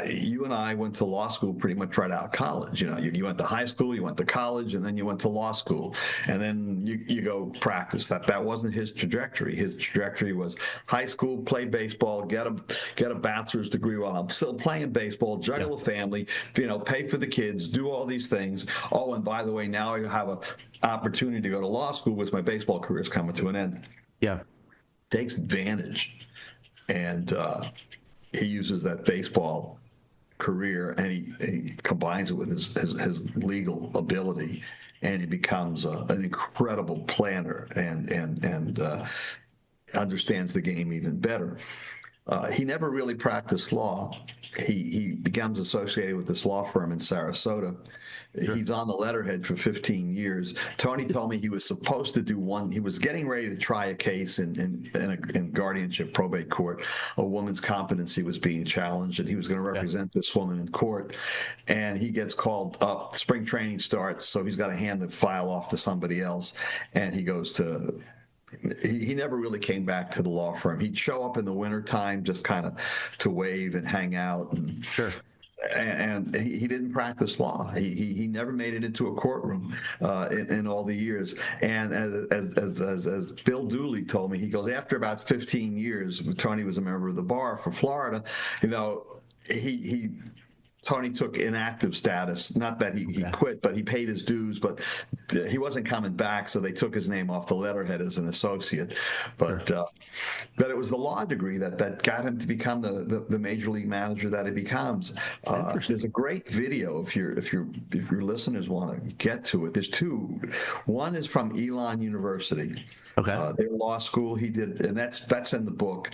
You and I went to law school pretty much right out of college. You went to high school, you went to college, and then you went to law school, and then you go practice. That wasn't his trajectory. His trajectory was high school, play baseball, get a bachelor's degree while I'm still playing baseball, juggle a family, pay for the kids, do all these things. Oh, and by the way, now I have an opportunity to go to law school with my baseball career is coming to an end. Yeah. Takes advantage, and he uses that baseball career, and he combines it with his legal ability, and he becomes an incredible planner and understands the game even better. He never really practiced law. He becomes associated with this law firm in Sarasota. Sure. He's on the letterhead for 15 years. Tony told me he was supposed to do one. He was getting ready to try a case in guardianship probate court. A woman's competency was being challenged, and he was going to represent this woman in court. And he gets called up. Spring training starts, so he's got to hand the file off to somebody else. And he goes to... He never really came back to the law firm. He'd show up in the wintertime just kind of to wave and hang out. And, sure. And he didn't practice law. He never made it into a courtroom in all the years. And as Bill Dooley told me, he goes, after about 15 years, Tony was a member of the bar for Florida, Tony took inactive status. Not that he quit, but he paid his dues, but he wasn't coming back, so they took his name off the letterhead as an associate. But but it was the law degree that got him to become the major league manager that he becomes. There's a great video if your listeners want to get to it. There's 2. One is from Elon University. Okay. Their law school. He did, and that's in the book.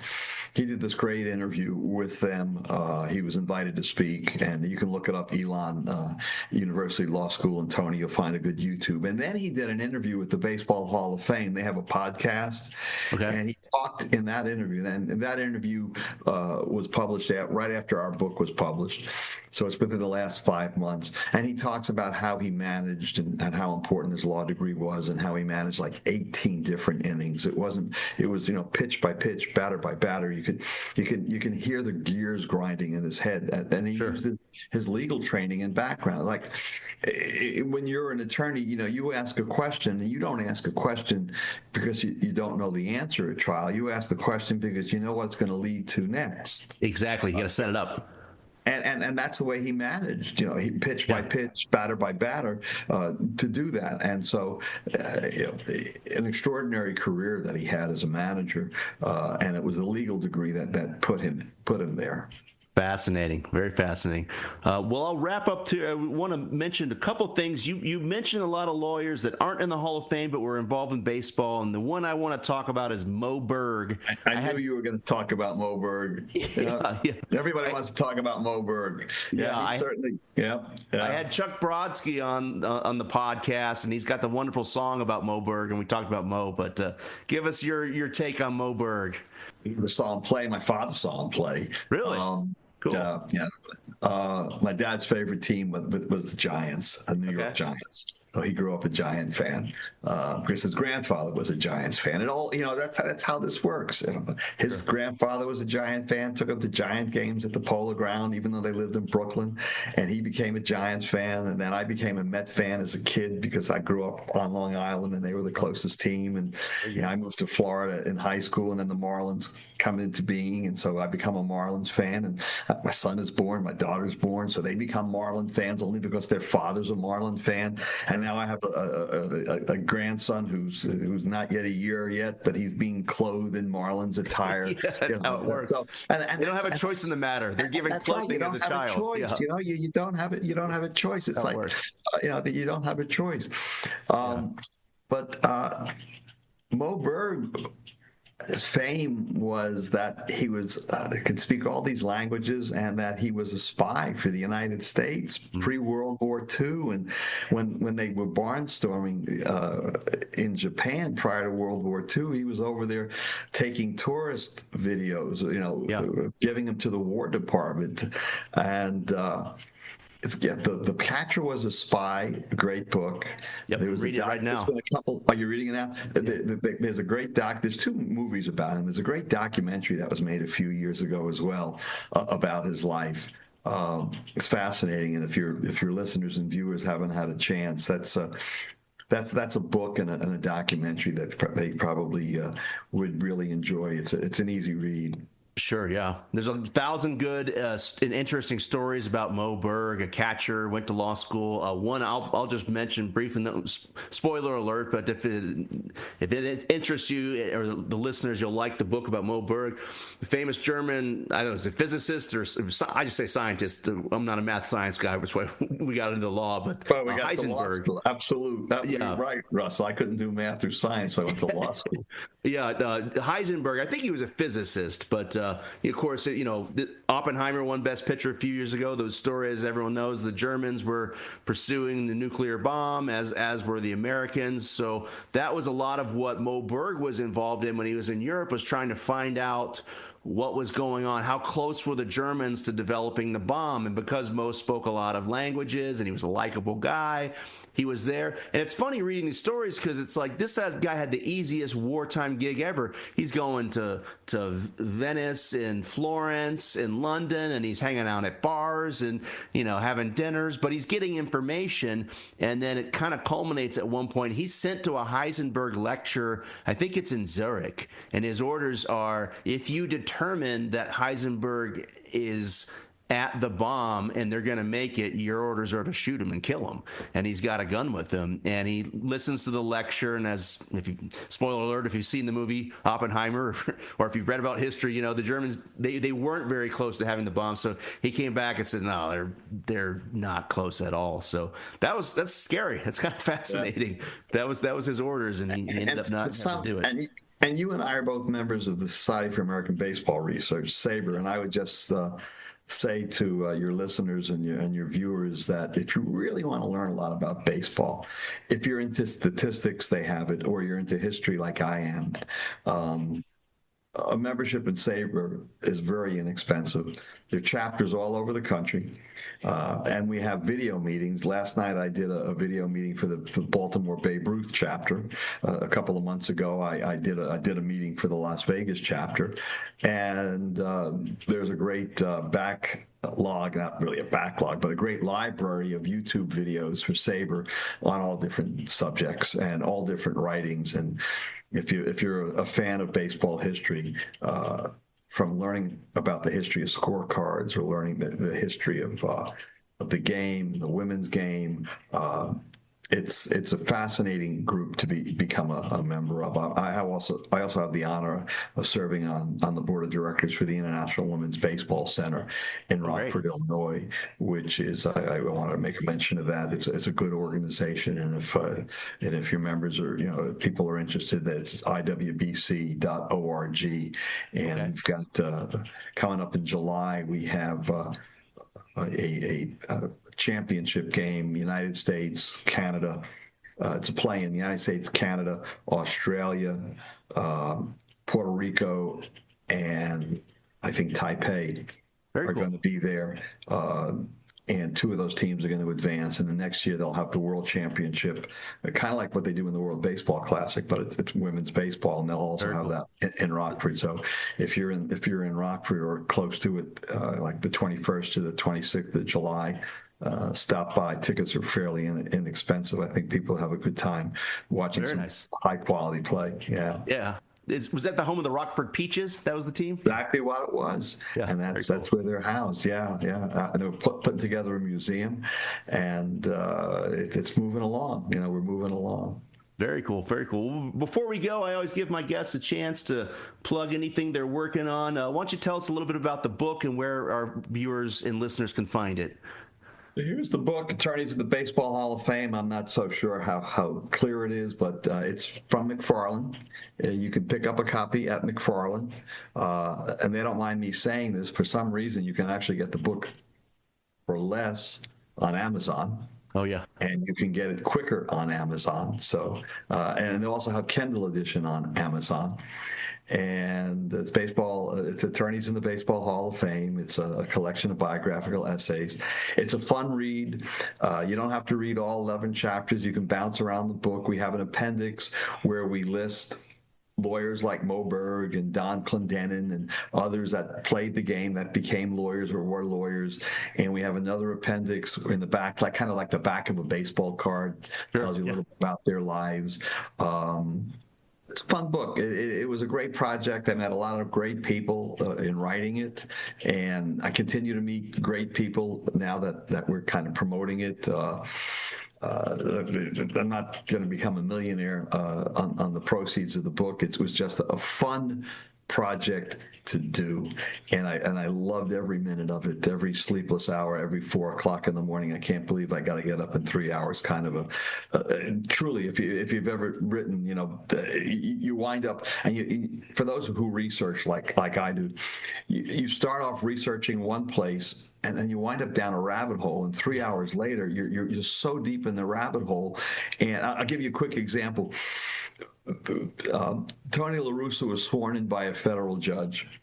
He did this great interview with them. He was invited to speak, and you can look it up, Elon University Law School, and Tony, you'll find a good YouTube. And then he did an interview with the Baseball Hall of Fame. They have a podcast, and he talked in that interview. And that interview was published right after our book was published, so it's within the last 5 months. And he talks about how he managed and how important his law degree was, and how he managed like 18 different innings. It was pitch by pitch, batter by batter. You can hear the gears grinding in his head, and he used his legal training and background. Like when you're an attorney, you ask a question, and you don't ask a question because you don't know the answer at trial. You ask the question because you know what's going to lead to next. Exactly. You got to set it up. And that's the way he managed, he pitch by pitch, batter by batter, to do that. And so, an extraordinary career that he had as a manager, and it was the legal degree that put him there. Fascinating, very fascinating. Well, I'll wrap up too. I want to mention a couple things. You mentioned a lot of lawyers that aren't in the Hall of Fame but were involved in baseball, and the one I want to talk about is Moe Berg. I knew you were going to talk about Moe Berg. Yeah. Everybody wants to talk about Moe Berg. Certainly. Yeah. I had Chuck Brodsky on the podcast, and he's got the wonderful song about Moe Berg, and we talked about Moe. But give us your take on Moe Berg. I saw him play. My father saw him play. Really? Cool. My dad's favorite team was the Giants, the New York Giants. So he grew up a Giant fan because his grandfather was a Giants fan. And all that's how this works. His grandfather was a Giant fan, took him to Giant games at the Polo Ground, even though they lived in Brooklyn. And he became a Giants fan. And then I became a Met fan as a kid because I grew up on Long Island and they were the closest team. And I moved to Florida in high school, and then the Marlins come into being, and so I become a Marlins fan. And my son is born, my daughter's born, so they become Marlins fans only because their father's a Marlins fan. And now I have a grandson who's not yet a year yet, but he's being clothed in Marlins attire. That's how it works. So, and they don't have a choice in the matter. They're given clothing as a child. You don't have it. You don't have a choice. It's like that you don't have a choice. But Moe Berg, his fame was that he could speak all these languages, and that he was a spy for the United States pre-World War II. And when they were barnstorming in Japan prior to World War II, he was over there taking tourist videos, giving them to the War Department. And The Catcher Was a Spy, a great book. Yep, I'm reading it right now. Are you reading it now? There's a great there's two movies about him. There's a great documentary that was made a few years ago as well about his life. It's fascinating, and if your listeners and viewers haven't had a chance, that's a book and a documentary that they probably would really enjoy. It's an easy read. Sure, yeah. There's 1,000 good and interesting stories about Moe Berg, a catcher, went to law school. One I'll just mention briefly, spoiler alert, but if it interests you or the listeners, you'll like the book about Moe Berg, the famous German, I don't know, is it physicist or I just say scientist. I'm not a math science guy, which way we got into the law, but we got Heisenberg. Absolutely. Right, Russ. I couldn't do math or science, so I went to law school. Heisenberg, I think he was a physicist, but of course, Oppenheimer won Best Picture a few years ago. Those stories, everyone knows, the Germans were pursuing the nuclear bomb, as were the Americans. So that was a lot of what Moe Berg was involved in when he was in Europe, was trying to find out what was going on, how close were the Germans to developing the bomb. And because Moe spoke a lot of languages and he was a likable guy, he was there. And it's funny reading these stories because it's like this guy had the easiest wartime gig ever. He's going to Venice and Florence and London, and he's hanging out at bars and, having dinners, but he's getting information. And then it kind of culminates at one point. He's sent to a Heisenberg lecture. I think it's in Zurich. And his orders are, if you determine that Heisenberg is at the bomb and they're going to make it, your orders are to shoot him and kill him. And he's got a gun with him, and he listens to the lecture. And spoiler alert, if you've seen the movie Oppenheimer or if you've read about history, the Germans, they weren't very close to having the bomb. So he came back and said, no, they're not close at all. So that's scary. That's kind of fascinating. Yeah. That was his orders, and he ended up not having to do it. And you and I are both members of the Society for American Baseball Research, SABR, and I would just say to your listeners and your viewers that if you really want to learn a lot about baseball, if you're into statistics, they have it, or you're into history like I am, a membership in SABR is very inexpensive. There are chapters all over the country, and we have video meetings. Last night I did a video meeting for the Baltimore Babe Ruth chapter. A couple of months ago I did a meeting for the Las Vegas chapter, and there's a great backlog, not really a backlog, but a great library of YouTube videos for SABR on all different subjects and all different writings. And if you're a fan of baseball history, from learning about the history of scorecards or learning the history of the game, the women's game, it's a fascinating group to become a member of. I also have the honor of serving on the board of directors for the International Women's Baseball Center in Rockford, Illinois, which is I want to make a mention of that. It's a good organization, and if your members are if people are interested, it's iwbc.org, and we've got coming up in July we have. A championship game, United States, Canada. It's a play in the United States, Canada, Australia, Puerto Rico, and I think Taipei are going to be there. And two of those teams are going to advance. And the next year they'll have the World Championship, kind of like what they do in the World Baseball Classic, but it's women's baseball, and they'll also have that in Rockford. So if you're in Rockford or close to it, like the 21st to the 26th of July, stop by. Tickets are fairly inexpensive. I think people have a good time watching high quality play. Yeah. Was that the home of the Rockford Peaches? That was the team? Exactly what it was. Yeah, and that's where they're housed. Yeah. And they were putting together a museum, and it's moving along. We're moving along. Very cool. Very cool. Before we go, I always give my guests a chance to plug anything they're working on. Why don't you tell us a little bit about the book and where our viewers and listeners can find it? Here's the book, Attorneys of the Baseball Hall of Fame. I'm not so sure how clear it is, but it's from McFarland. You can pick up a copy at McFarland. And they don't mind me saying this. For some reason, you can actually get the book for less on Amazon. Oh, yeah. And you can get it quicker on Amazon. So, and they also have Kindle edition on Amazon. And it's it's Attorneys in the Baseball Hall of Fame. It's a collection of biographical essays. It's a fun read. You don't have to read all 11 chapters. You can bounce around the book. We have an appendix where we list lawyers like Moberg and Don Clendenin and others that played the game, that became lawyers or were lawyers. And we have another appendix in the back, kind of like the back of a baseball card, tells you a little bit about their lives. It's a fun book. It was a great project. I met a lot of great people in writing it, and I continue to meet great people now that we're kind of promoting it. I'm not going to become a millionaire on the proceeds of the book. It was just a fun project to do, and I loved every minute of it. Every sleepless hour, every 4 o'clock in the morning. I can't believe I got to get up in 3 hours. Kind of truly, if you've ever written, you wind up, and for those who research like I do, you start off researching one place, and then you wind up down a rabbit hole, and 3 hours later, you're just so deep in the rabbit hole. And I'll give you a quick example. Tony LaRussa was sworn in by a federal judge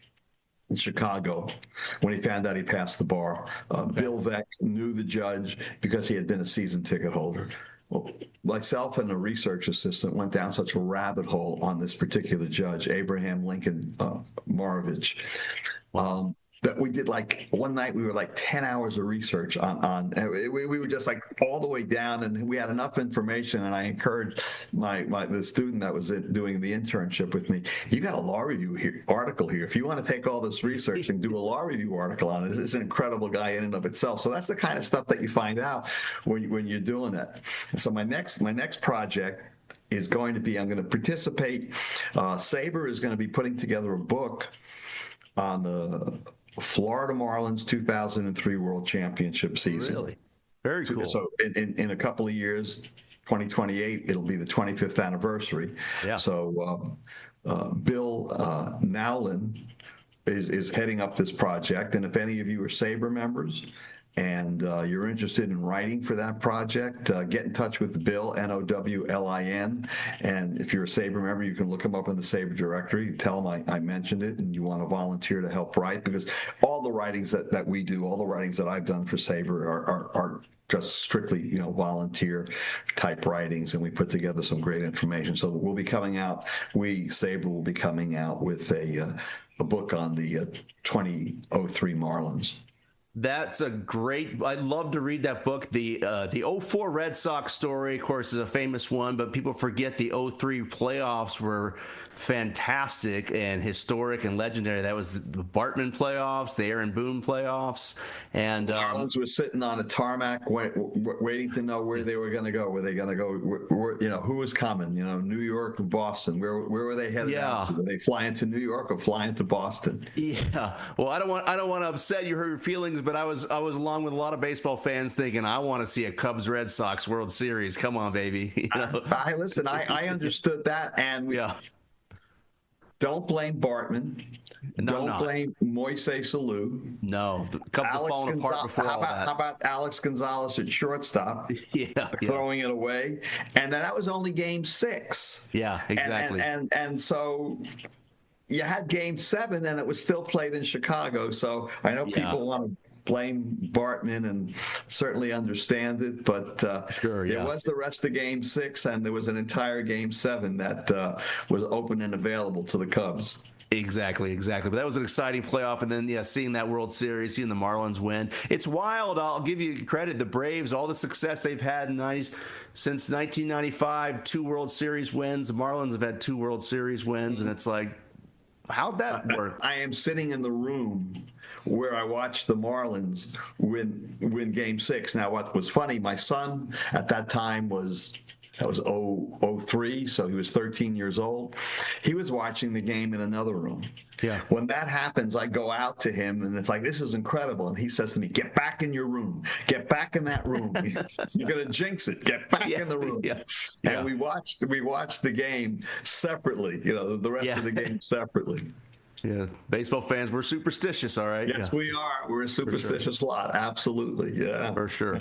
in Chicago when he found out he passed the bar. Bill Veck knew the judge because he had been a season ticket holder. Well, myself and a research assistant went down such a rabbit hole on this particular judge, Abraham Lincoln Morovich. That we did one night we were 10 hours of research on we were just all the way down, and we had enough information, and I encouraged the student that was doing the internship with me, you got a law review article here. If you want to take all this research and do a law review article on it, it's an incredible guy in and of itself. So that's the kind of stuff that you find out when you're doing that. So my next project is going to be, I'm going to participate. Sabre is going to be putting together a book on the Florida Marlins 2003 World Championship season. Really? Very cool. So in a couple of years, 2028, it'll be the 25th anniversary. Yeah. So Bill Nowlin is heading up this project. And if any of you are Sabre members and you're interested in writing for that project, get in touch with Bill, Nowlin. And if you're a Sabre member, you can look him up in the Sabre directory. Tell him I mentioned it and you want to volunteer to help write, because all the writings that we do, all the writings that I've done for Sabre are just strictly, volunteer type writings, and we put together some great information. So we'll be coming out, Sabre will be coming out with a book on the 2003 Marlins. That's a great. I'd love to read that book. The 04 Red Sox story, of course, is a famous one, but people forget the 03 playoffs were fantastic and historic and legendary. That was the Bartman playoffs, the Aaron Boone playoffs, and the Marlins were sitting on a tarmac waiting to know where they were going to go. Were they going to go? Who was coming? New York or Boston? Where were they headed out to? Were they flying to New York or flying to Boston? Yeah. Well, I don't want to upset your feelings, but I was along with a lot of baseball fans thinking I want to see a Cubs Red Sox World Series. Come on, baby. Listen. I understood that, and don't blame Bartman. Don't blame Moises Alou. No, the Cubs were falling apart before all that. How about Alex Gonzalez at shortstop? Throwing it away, and then that was only Game 6. Yeah, exactly. And so you had Game 7, and it was still played in Chicago. So I know people want to blame Bartman and certainly understand it, but there was the rest of Game 6, and there was an entire Game 7 that was open and available to the Cubs. Exactly. But that was an exciting playoff, and then seeing that World Series, seeing the Marlins win. It's wild. I'll give you credit. The Braves, all the success they've had in the 90s since 1995, 2 World Series wins. The Marlins have had 2 World Series wins, and it's like, how'd that work? I am sitting in the room where I watched the Marlins win Game 6. Now, what was funny, my son at that time was 03, so he was 13 years old. He was watching the game in another room. Yeah. When that happens, I go out to him, and it's like, this is incredible. And he says to me, get back in your room. Get back in that room. You're going to jinx it. Get back in the room. Yeah. And we watched the game separately, the rest of the game separately. Yeah, baseball fans, we're superstitious, all right? Yes, we are. We're a superstitious lot. Absolutely, yeah. For sure.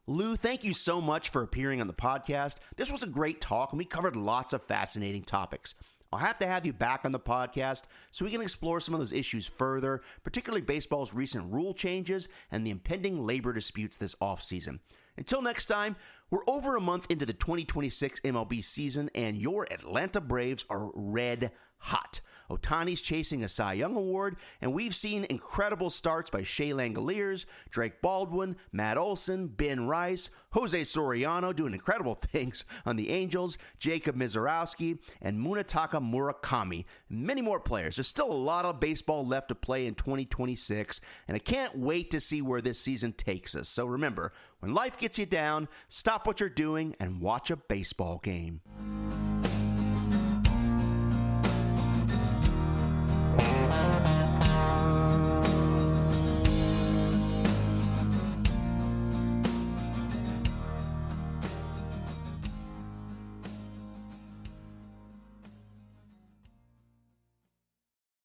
Lou, thank you so much for appearing on the podcast. This was a great talk, and we covered lots of fascinating topics. I'll have to have you back on the podcast so we can explore some of those issues further, particularly baseball's recent rule changes and the impending labor disputes this offseason. Until next time, we're over a month into the 2026 MLB season, and your Atlanta Braves are red hot. Ohtani's chasing a Cy Young Award, and we've seen incredible starts by Shea Langoliers, Drake Baldwin, Matt Olson, Ben Rice, Jose Soriano doing incredible things on the Angels, Jacob Mizorowski, and Munetaka Murakami, and many more players. There's still a lot of baseball left to play in 2026, and I can't wait to see where this season takes us. So remember, when life gets you down, stop what you're doing and watch a baseball game.